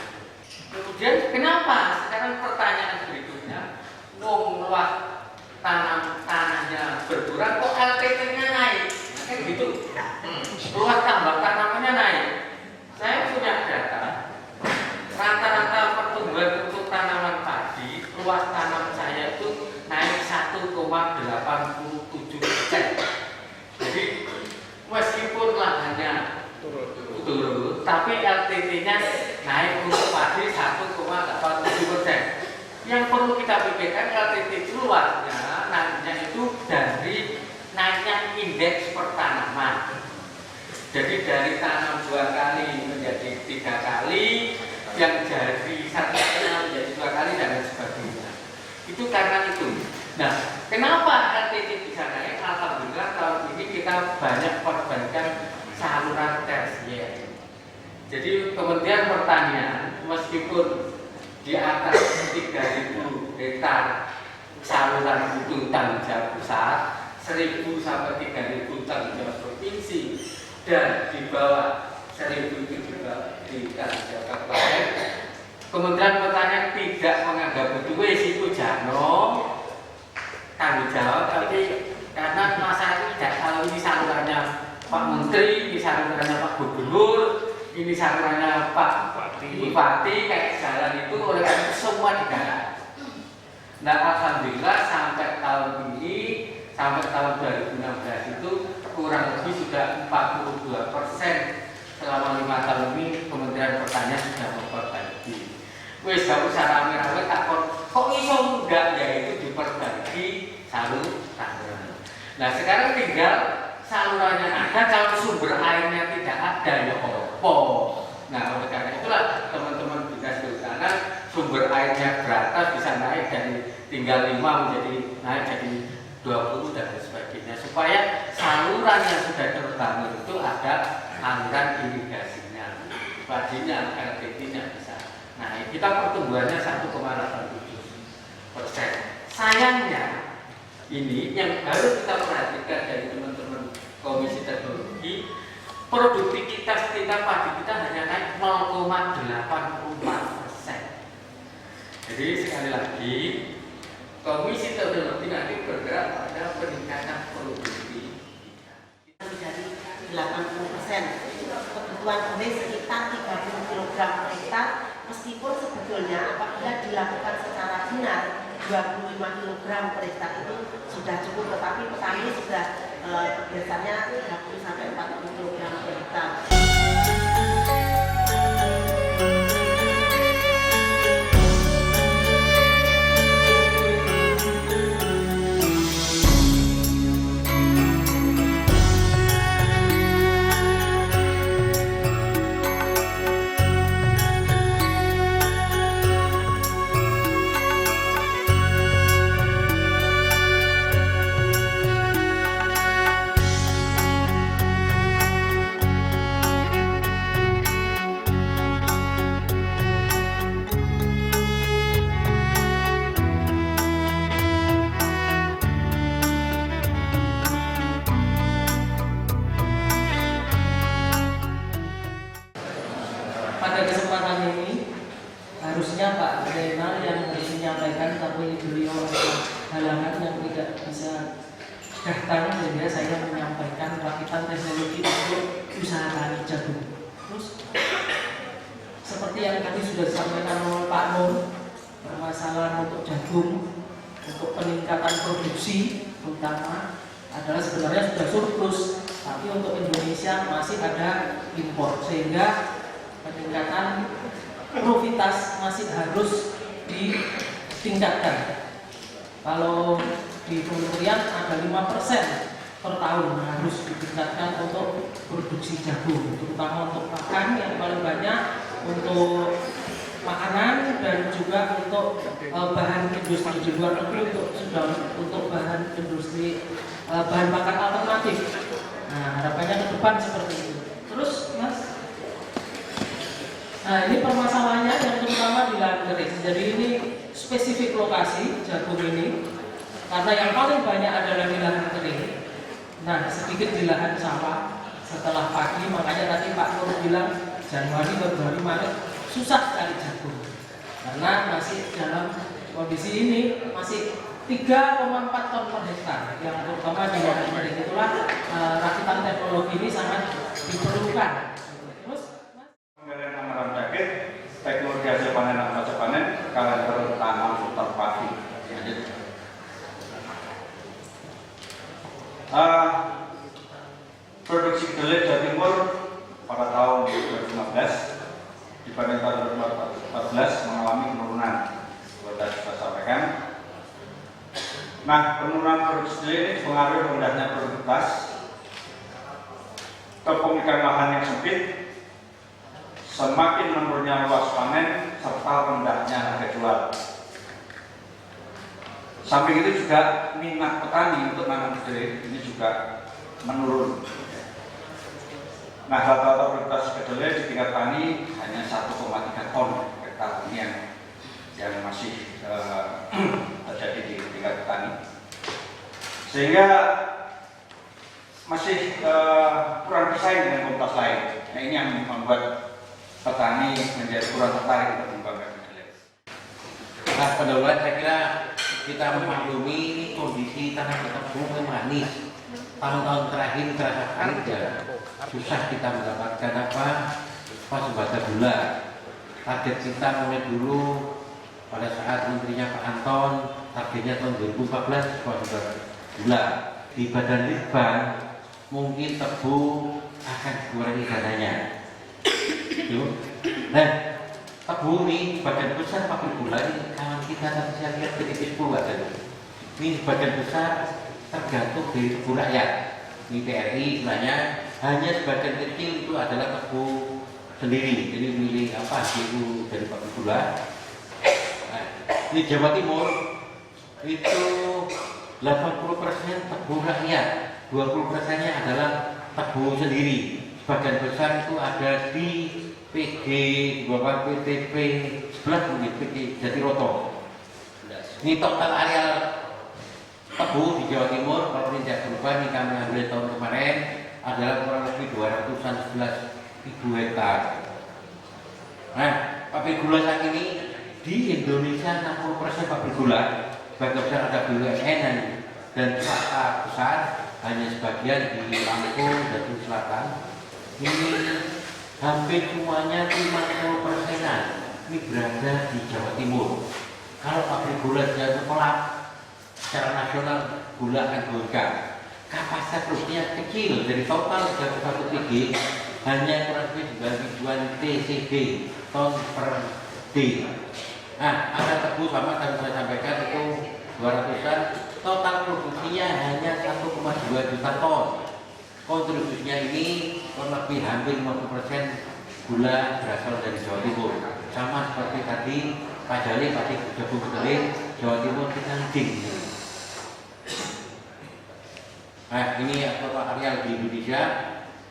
Kemudian kenapa sekarang pertanyaan berikutnya, luas tanahnya berkurang kok LTT-nya naik? Nah, kan gitu. Luas tambah tanamannya naik. Saya punya data. Rata-rata pertumbuhan untuk tanaman padi, luas tanam saya itu naik 1,87%. Jadi meskipun lahannya turun, tapi LTT-nya naik untuk padi 1,87%. Yang perlu kita pikirkan LTT itu luasnya naiknya itu dari naiknya indeks pertanaman. Jadi dari tanam 2 kali menjadi 3 kali, yang jadi 1 tanam menjadi 2 kali dan lain sebagainya. Itu karena itu. Nah, kenapa LTT bisa naik? Alhamdulillah tahun ini kita banyak perbaikan saluran tersier. Jadi Kementerian Pertanian meskipun di atas 3.000 hektar saluran itu tanggung jawab pusat, 1.000 sampai 3.000 tanggung jawab provinsi, dan di bawah 1.000 itu juga di tanggung jawab kabupaten. Kementerian Pertanian tidak menganggap itu risiko jano tanggung jawab, tapi karena masyarakat tidak tahu ini salurannya Pak Menteri, ini salurannya Pak Gubernur, ini salurannya Pak Bupati, kayak jalan itu oleh karena semua digarap. Nah, alhamdulillah sampai tahun ini, sampai tahun 2016 itu kurang lebih sudah 42% selama 5 tahun ini Kementerian Pertanian sudah memperbaiki. Wes gak usah rame-rame takut kok iso enggak, ya itu diperbaiki saluran. Nah, sekarang tinggal salurannya ada, kalau sumber airnya tidak ada ya opo. Nah, oleh karena itulah teman-teman dinas kehutanan sumber airnya berata bisa naik dari tinggal 5 menjadi naik jadi 20 dan sebagainya, supaya saluran yang sudah terbangun itu ada aliran irigasinya, padinya, LTT-nya bisa. Nah, kita pertumbuhannya 1,87%. Sayangnya ini yang harus kita perhatikan dari teman-teman Komisi Teknologi, produktivitas kita padi kita hanya naik 0,84%. Jadi sekali lagi Komisi Teknologi nanti bergerak pada peningkatan produktivitas.
Menjadi 80%. Kebutuhan benih sekitar 30 kg per hektar, meskipun sebetulnya apabila dilakukan secara benar 25 kg per hektar itu sudah cukup, tetapi petani sudah biasanya 30 sampai 40 kg per hektar.
Pada kesempatan ini harusnya Pak Renal yang harus menyampaikan, tapi beliau halangan yang tidak bisa datang, sehingga saya menyampaikan rakitan teknologi untuk usaha tani jagung. Terus seperti yang tadi sudah disampaikan oleh Pak Nur, permasalahan untuk jagung, untuk peningkatan produksi terutama adalah sebenarnya sudah surplus tapi untuk Indonesia masih ada impor, sehingga peningkatan profitas masih harus ditingkatkan. Kalau di kementerian ada 5% per tahun harus ditingkatkan untuk produksi jagung, terutama untuk pakan yang paling banyak, untuk makanan, dan juga untuk bahan industri di luar negeri, untuk bahan industri bahan bakar alternatif. Nah, harapannya ke depan seperti itu. Terus Mas, nah ini permasalahannya yang terutama di lahan kering. Jadi ini spesifik lokasi jagung ini, karena yang paling banyak adalah di lahan kering. Nah, sedikit di lahan sawah setelah pagi, makanya tadi Pak Nur bilang Januari, Februari, Maret susah cari jagung karena masih dalam kondisi ini masih 3,4 ton per hektar, yang terutama di lahan kering. Itulah rakitan teknologi ini sangat diperlukan. Terus
penggalian amaran bibit, teknologi hasil panen dan pasca panen, kalender tanam terpadu. Produksi kedelai Jawa Timur pada tahun 2015 dibanding tahun 2014 mengalami penurunan. Sudah saya sampaikan. Nah, penurunan produksi kedelai ini dipengaruhi rendahnya produktivitas, kepemilikan lahan yang sempit, semakin menurunnya luas panen, serta rendahnya harga jual. Samping itu juga minat petani untuk menanam kedelai ini juga menurun. Nah, rata-rata produktivitas kedelai di tingkat tani hanya 1,3 ton hektar ini yang masih terjadi di tingkat petani, sehingga masih kurang bersaing dengan komoditas lain. Nah, ini yang membuat petani menjadi kurang tertarik untuk mengembangkan kedelai.
Nah, pendahuluan saya kira kita memaklumi kondisi tanah tebu manis. Tahun-tahun terakhir terasa kerja, susah kita mendapatkan swasembada gula. Target kita mulai dulu pada saat menterinya Pak Anton, targetnya tahun 2014 swasembada gula. Di Badan Litbang mungkin tebu akan dikurangi dananya. Nah, tebu ini bagian besar pabrik gula ini kawan kita tadi saya lihat di 10 ada. Ini bagian besar tergantung dari tebu rakyat. Ini TRI istilahnya, hanya sebagian kecil itu adalah tebu sendiri. Jadi milih itu dari pabrik gula. Nah, di Jawa Timur itu 80% tebu rakyat, 20%-nya adalah tebu sendiri. Sebagian besar itu ada di PG, PTP 11 mungkin PG Jatiroto. Ini total areal tebu di Jawa Timur kalau tidak berubah nih kami ambil tahun kemarin adalah kurang lebih 211.000 hektar. Nah, pabrik gula saat ini di Indonesia 60% pabrik gula, sebagian besar ada BUMN dan swasta besar, hanya sebagian di Lampung dan di Selatan. Ini hampir semuanya 50%-an ini berada di Jawa Timur. Kalau pabrik gula jatuh kolap secara nasional, gula akan goncang. Kapasitas produksinya kecil, dari total 1 TG hanya kurang lebih 9.000 TCD ton per D. Nah, ada tebu sama tadi saya sampaikan itu 200-an, total produksinya hanya 1,2 juta ton. Kontribusinya ini kurang lebih hampir 50% gula berasal dari Jawa Timur. Sama seperti tadi Pak Jali, Pak Jagung Kedelai, Jawa Timur kita leading. Nah, ini total areal di Indonesia.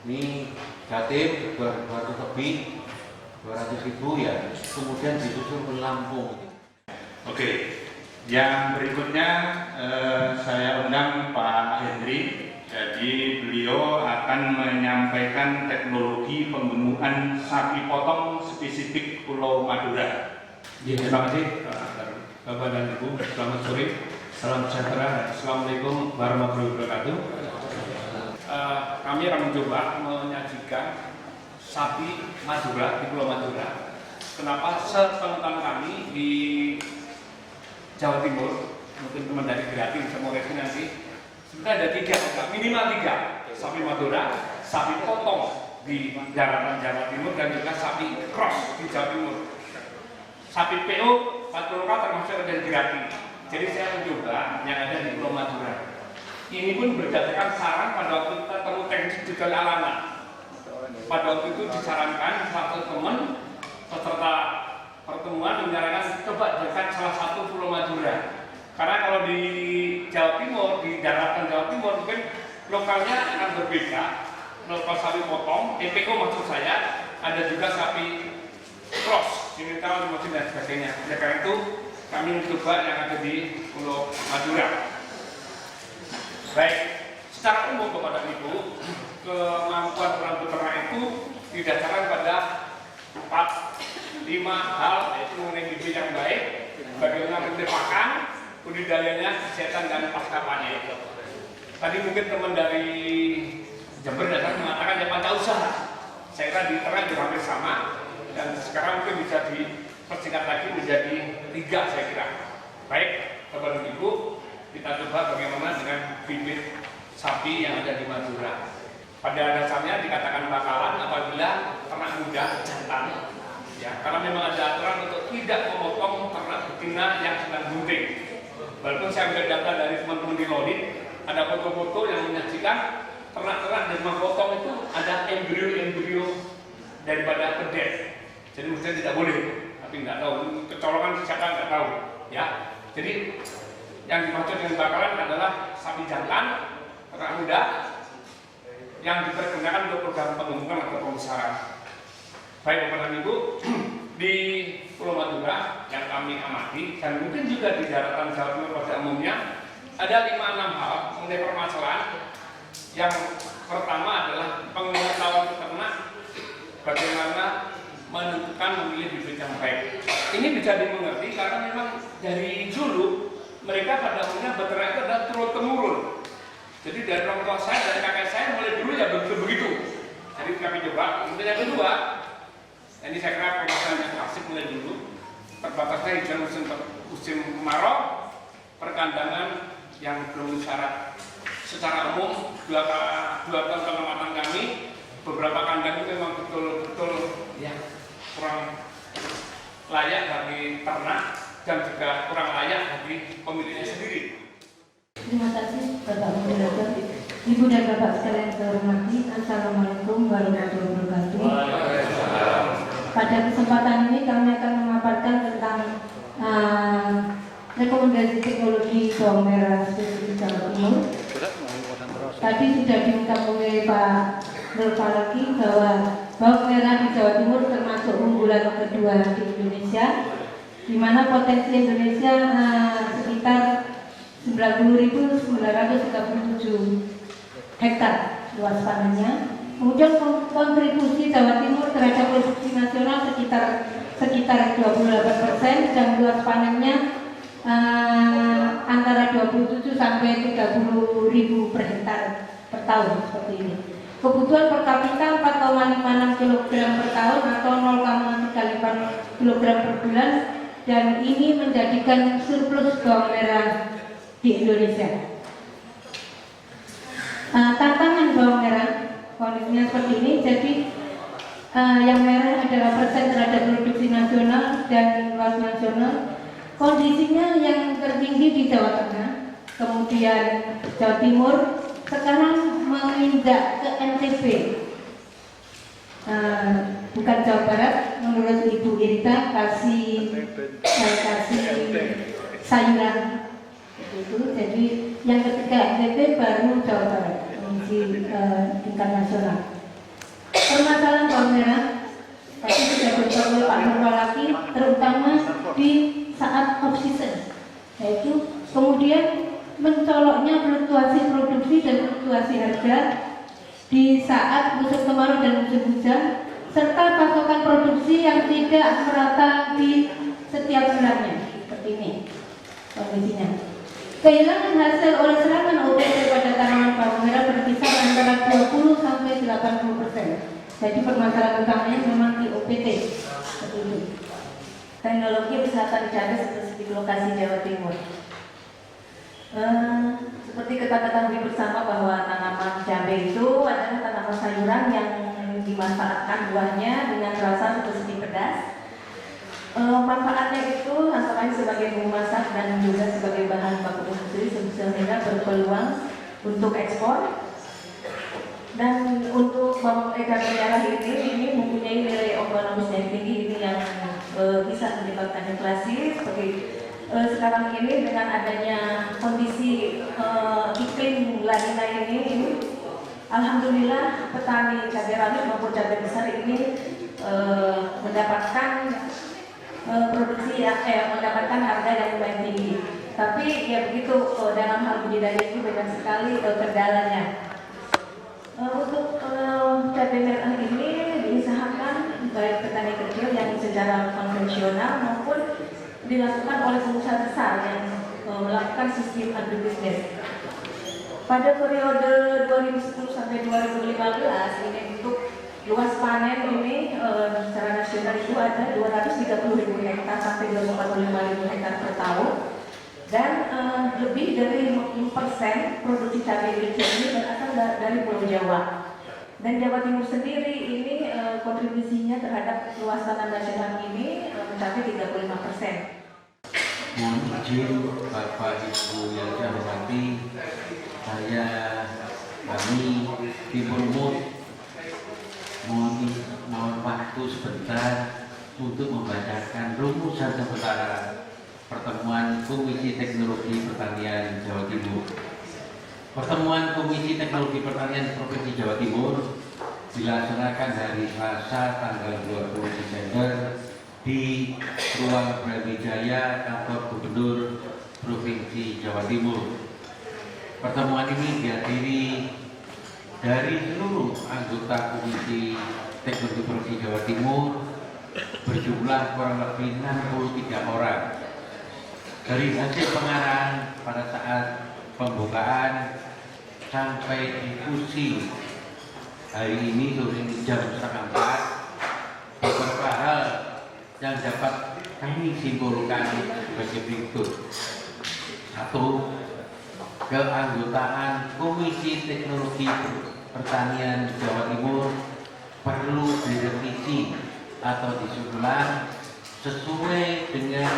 Ini Jatim 200 lebih, 200.000 ya. Kemudian disusul ke Lampung.
Oke, yang berikutnya saya undang Pak Hendri. Jadi beliau akan menyampaikan teknologi pembunuhan sapi potong spesifik Pulau Madura.
Terima kasih Bapak dan Ibu. Selamat sore, salam sejahtera, assalamualaikum warahmatullahi wabarakatuh. Kami akan mencoba menyajikan sapi Madura di Pulau Madura. Kenapa? Sepengetahuan kami di Jawa Timur, mungkin teman dari Gratis, semua nanti sebenarnya ada 3, minimal 3 sapi Madura, sapi potong di daratan Jawa Timur, dan juga sapi cross di Jawa Timur. Sapi PO 40 lokal termasuk ada di Grati. Jadi saya mencoba yang ada di Pulau Madura. Ini pun berdasarkan saran pada waktu kita temu teknik di Alana. Pada waktu itu disarankan satu teman peserta pertemuan menyarankan coba jadikan salah satu Pulau Madura. Karena kalau di Jawa Timur, di daratan Jawa Timur mungkin lokalnya akan berbeda. Lokal sapi potong, EPO maksud saya, ada juga sapi cross, diminta mesin dan sebagainya. Oleh karena itu kami mencoba yang ada di Pulau Madura. Baik, secara umum kepada Ibu, kemampuan orang peternak itu didasarkan pada 4-5 hal, yaitu mengenai bibit yang baik, bagaimana menteri pakan, budidayanya, kesehatan dan pasca panen. Tadi mungkin teman dari Jember datang mengatakan ya Pancausaha. Saya kira di ternak juga hampir sama, dan sekarang mungkin bisa dipersingkat lagi menjadi 3 saya kira. Baik, kepada Ibu, kita coba bagaimana dengan bibit sapi yang ada di Madura. Pada dasarnya dikatakan bakalan apabila ternak muda jantan. Ya, karena memang ada aturan untuk tidak memotong ternak betina yang sedang bunting. Walaupun saya ambil data dari teman-teman di Lodit, ada foto-foto yang menyajikan ternak-ternak yang memotong itu ada embrio-embrio daripada pedet. Jadi mestinya tidak boleh, tapi nggak tahu. Kecolongan siapa nggak tahu. Ya, jadi yang dimaksud dengan bakalan adalah sapi jantan, ternak muda yang dipergunakan untuk program pengembangan atau pembesaran. Baik Bapak dan Ibu, di Pulau Madura yang kami amati dan mungkin juga di daratan Jawa Timur pada umumnya ada 5-6 hal mengenai permasalahan. Yang pertama adalah pengetahuan peternak bagaimana menentukan memilih bibit yang baik. Ini bisa dimengerti karena memang dari dulu mereka pada umumnya beternak itu adalah turun temurun. Jadi dari orang tua saya, dari kakek saya mulai dulu ya begitu. Jadi kami coba. Kemudian yang kedua, ini saya kira permasalahan yang klasik mulai dulu. Terbatasnya hijau musim kemarau, perkandangan yang belum syarat. Secara umum, 2 tahun pengamatan kami, beberapa kandang itu memang betul-betul ya kurang layak bagi ternak dan juga kurang layak bagi pemiliknya sendiri.
Terima kasih Bapak Moderator. Ibu dan Bapak sekalian saya hormati, Assalamualaikum warahmatullahi wabarakatuh. Pada kesempatan ini kami akan memaparkan tentang rekomendasi teknologi bawang merah spesifik Jawa Timur. Tadi sudah diungkap oleh Pak Nurfalaki bahwa bawang merah di Jawa Timur termasuk unggulan kedua di Indonesia, di mana potensi Indonesia sekitar 90.937 hektar luas panennya. Kemudian kontribusi Jawa Timur terhadap produksi nasional sekitar 28% dan luas panennya antara 27 sampai 30.000 per hektar per tahun seperti ini. Kebutuhan per kapita 4,56 kg per tahun atau 0,35 kg per bulan, dan ini menjadikan surplus bawang merah di Indonesia. Tantangan bawang merah kondisinya seperti ini. Jadi yang merah adalah persen terhadap produksi nasional dan luas nasional. Kondisinya yang tertinggi di Jawa Tengah, kemudian Jawa Timur, sekarang menginjak ke NTB, bukan Jawa Barat. Menurut Ibu Irita kasih sayuran itu. Jadi yang ketiga NTB, baru Jawa Barat di tingkat nasional. Permasalahan bawang merah tadi sudah dijawab oleh Pak Nurfalaki, terutama di saat off season, yaitu kemudian mencoloknya fluktuasi produksi dan fluktuasi harga di saat musim kemarau dan musim hujan, serta pasokan produksi yang tidak merata di setiap bulannya. Seperti ini kondisinya. Kehilangan hasil oleh serangan OPT pada tanaman bawang merah berkisar antara 20 sampai 80%. Jadi permasalahan utamanya memang di OPT. Seperti itu. Teknologi wisata wisata spesifik lokasi Jawa Timur.
seperti kita ketahui bersama bahwa tanaman cabai itu adalah tanaman sayuran yang dimanfaatkan buahnya dengan rasa spesifik pedas. Manfaatnya itu antara lain sebagai bumbu masak dan juga sebagai bahan baku industri sehingga berpeluang untuk ekspor. Dan untuk bawang ikan merah ini mempunyai nilai ekonomis yang tinggi, ini yang bisa menyebabkan inflasi seperti sekarang ini dengan adanya kondisi iklim La Nina ini alhamdulillah petani cabai rawit maupun cabai besar ini mendapatkan produksi mendapatkan harga yang lumayan tinggi. Tapi ya begitu, dalam hal budidaya itu banyak sekali kendalanya. Untuk cabai merah ini diusahakan baik petani kecil yang secara konvensional maupun dilakukan oleh pengusaha besar yang melakukan sistem agribisnis. Pada periode 2010 sampai 2015 ini untuk luas panen ini secara nasional itu ada 230.000 hektar sampai 245.000 hektar per tahun, dan lebih dari 50% produksi cabai kecil ini berasal dari Pulau Jawa. Dan Jawa Timur sendiri ini kontribusinya terhadap luas tanah nasional ini mencapai 35%.
Mohon izin Bapak Ibu yang saya hormati, kami Timur Mut mohon waktu sebentar untuk membacakan rumusan sementara pertemuan Komisi Teknologi Pertanian Jawa Timur. Pertemuan Komisi Teknologi Pertanian Provinsi Jawa Timur dilaksanakan hari Selasa tanggal 20 Desember di Ruang Brawijaya Kantor Gubernur Provinsi Jawa Timur. Pertemuan ini dihadiri dari seluruh anggota Komisi Teknologi Provinsi Jawa Timur berjumlah kurang lebih 63 orang. Dari hasil pengarahan pada saat pembukaan sampai diskusi hari ini sore jam 3:30, beberapa hal yang dapat kami simpulkan sebagai berikut. 1. Keanggotaan Komisi Teknologi Pertanian Jawa Timur perlu direvisi atau disusun sesuai dengan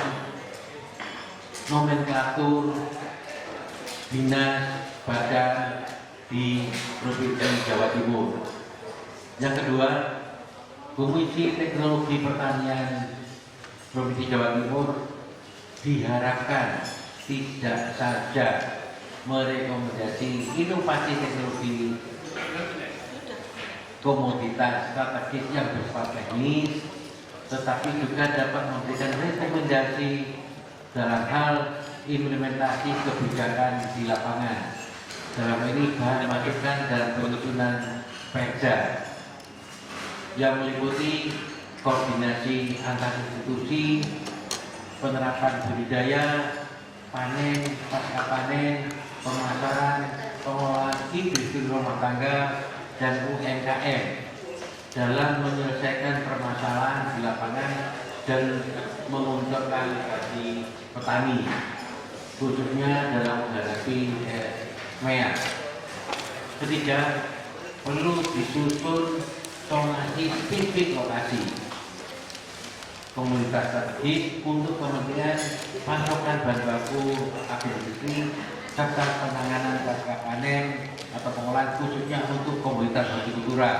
nomenklatur dinas badan di Provinsi Jawa Timur. Yang kedua, Komisi Teknologi Pertanian Provinsi Jawa Timur diharapkan tidak saja merekomendasi inovasi teknologi komoditas strategis yang bersifat teknis, tetapi juga dapat memberikan rekomendasi dalam hal implementasi kebijakan di lapangan. Dalam ini bahan masukan dalam penyusunan perda yang meliputi koordinasi antar institusi, penerapan budidaya, panen, pasca panen, pemasaran, pengelolaan industri rumah tangga, dan UMKM dalam menyelesaikan permasalahan di lapangan dan menguntungkan bagi petani, khususnya dalam menghadapi MEA. Ketiga, perlu disusun zonasi spesifik lokasi komunitas strategis untuk kepentingan pasokan bahan baku agrindustri serta penanganan pasca panen atau pengolahan khususnya untuk komunitas hortikultura,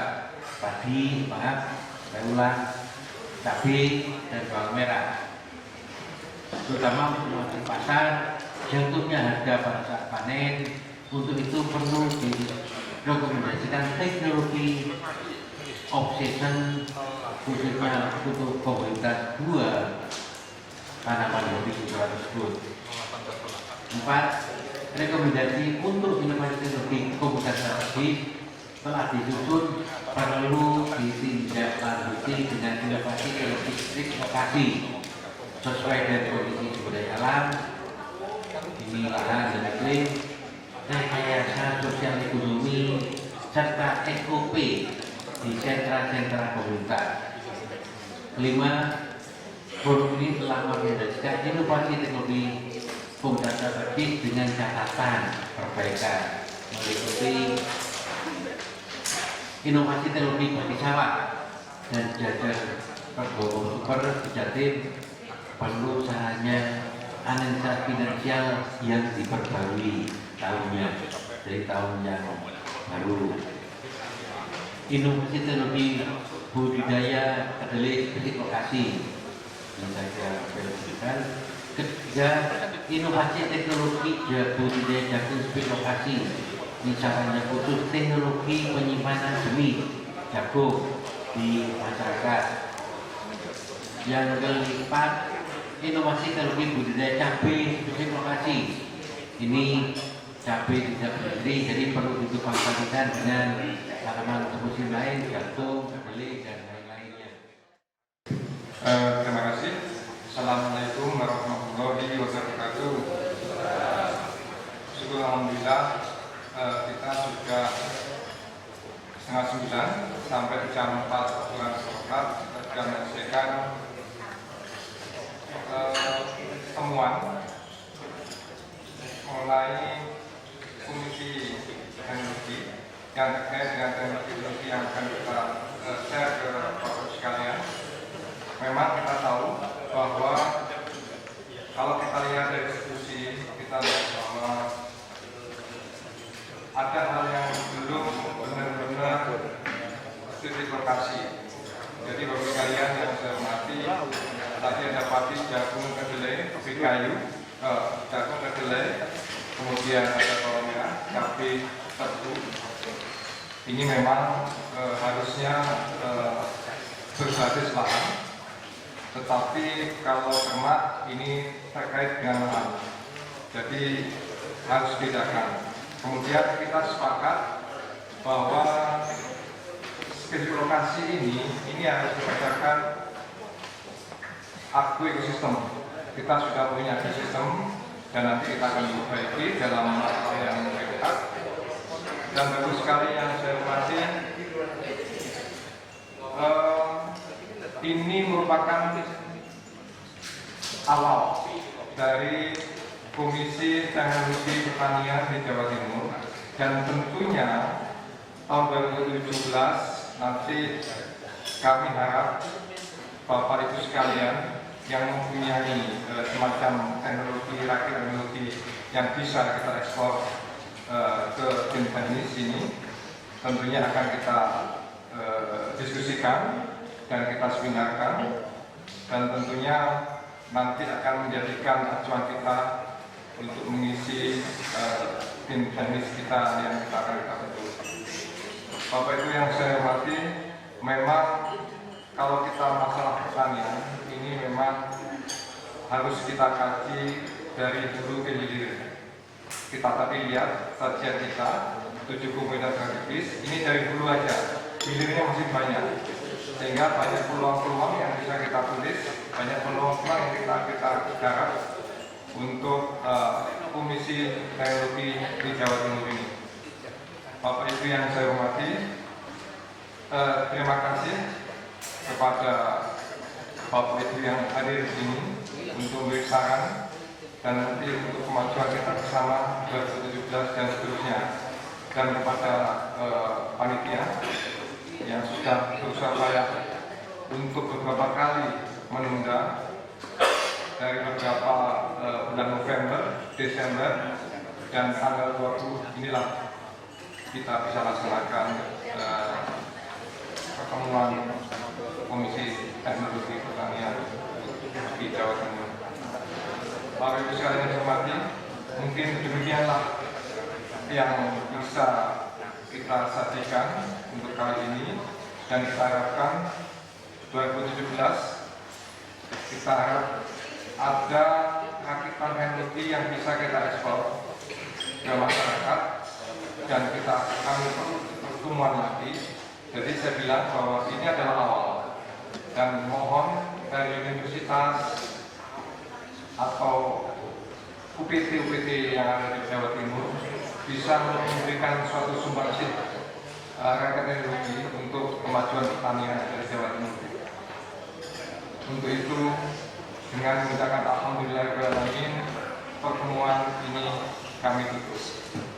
padi, saya ulang, cabai dan bawang merah, terutama untuk pasar jatuhnya harga pada saat panen. Untuk itu perlu direkomendasikan teknologi off-season khususnya untuk komunitas 2 tanaman hortikultura tersebut. 4. Rekomendasi untuk inovasi teknologi komunitas strategis telah disusun perlu ditindaklanjuti dengan inovasi teknologi lokasi sesuai dengan kondisi sumber daya alam, ini lahan dan iklim, rekayasa sosial ekonomi serta SOP di sentra-sentra komunitas. 5. Forum ini telah merekomendasikan inovasi teknologi
pemuda strategis dengan catatan perbaikan meliputi inovasi teknologi bagi sawah dan jajar Pergowo Super di Jatim perlu usahanya analisa finansial yang diperbarui tahunnya dari tahun yang baru. Inovasi teknologi budidaya kedelai spesifik lokasi yang saya berikan. Ketiga, inovasi teknologi budidaya jagung spesifik lokasi, misalnya khusus teknologi penyimpanan benih jagung di masyarakat. Yang keempat, inovasi teknologi budidaya cabai spesifik lokasi. Ini cabai tidak berdiri, jadi perlu dikembangkan dengan tanaman musim lain, jagung, kedelai dan lain-lainnya.
Terima kasih. Assalamualaikum warahmatullahi wabarakatuh. Syukur alhamdulillah kita sudah 8:30 sampai jam 4 kurang seperempat kita sudah menyelesaikan temuan mengenai komisi teknologi yang terkait dengan teknologi yang akan kita share ke Bapak sekalian. Memang kita tahu bahwa kalau kita lihat dari diskusi, kita lihat bahwa ada hal yang belum benar-benar titik lokasi. Jadi bagi kalian yang saya hormati, tadi ada padi, jagung, kedelai, kopi kayu, jagung, kedelai, kemudian ada bawang merah, cabai, tebu. Ini memang harusnya berbasis lahan, tetapi kalau ternak ini terkait dengan lahan, jadi harus bedakan. Kemudian kita sepakat bahwa spesifik lokasi ini harus dibedakan ekosistem. Kita sudah punya ekosistem dan nanti kita akan perbaiki dalam masa yang dekat. Dan bagus sekali yang saya hormati, ini merupakan awal dari Komisi Teknologi Pertanian di Jawa Timur, dan tentunya tahun 2017 nanti kami harap Bapak Ibu sekalian yang mempunyai semacam teknologi yang bisa kita ekspor ke tim teknis ini, tentunya akan kita diskusikan dan kita seminarkan, dan tentunya nanti akan menjadikan acuan kita untuk mengisi tim teknis kita yang kita akan bentuk. Bapak Ibu yang saya hormati, memang kalau kita masalah pertanian ini memang harus kita kaji dari hulu ke hilir. Kita tadi lihat sajian kita 7 komoditas strategis, ini dari hulu aja, hilirnya masih banyak, sehingga banyak peluang-peluang yang bisa kita tulis, banyak peluang-peluang yang kita garap untuk Komisi Teknologi di Jawa Timur ini. Bapak Ibu yang saya hormati, terima kasih kepada Bapak Ibu yang hadir di sini untuk memberi saran dan nanti untuk kemajuan kita bersama 2017 dan seterusnya, dan kepada panitia yang sudah berusaha payah untuk beberapa kali menunda dari beberapa bulan November, Desember, dan tanggal 20 inilah kita bisa laksanakan pertemuan Komisi Teknologi Pertanian di Jawa Timur. Bapak Ibu sekalian yang hormati, mungkin demikianlah yang bisa kita sajikan untuk kali ini, dan kita harapkan 2017 kita harap ada rakitan teknologi yang bisa kita ekspor ke masyarakat, dan kita akan pertemuan lagi. Jadi saya bilang bahwa ini adalah awal, dan mohon dari universitas atau UPT yang ada di Jawa Timur bisa memberikan suatu sumbangsi rakyat teknologi untuk kemajuan pertanian dari Jawa Timur. Untuk itu, dengan mengucapkan alhamdulillahirrahmanirrahim, pertemuan ini kami tutup.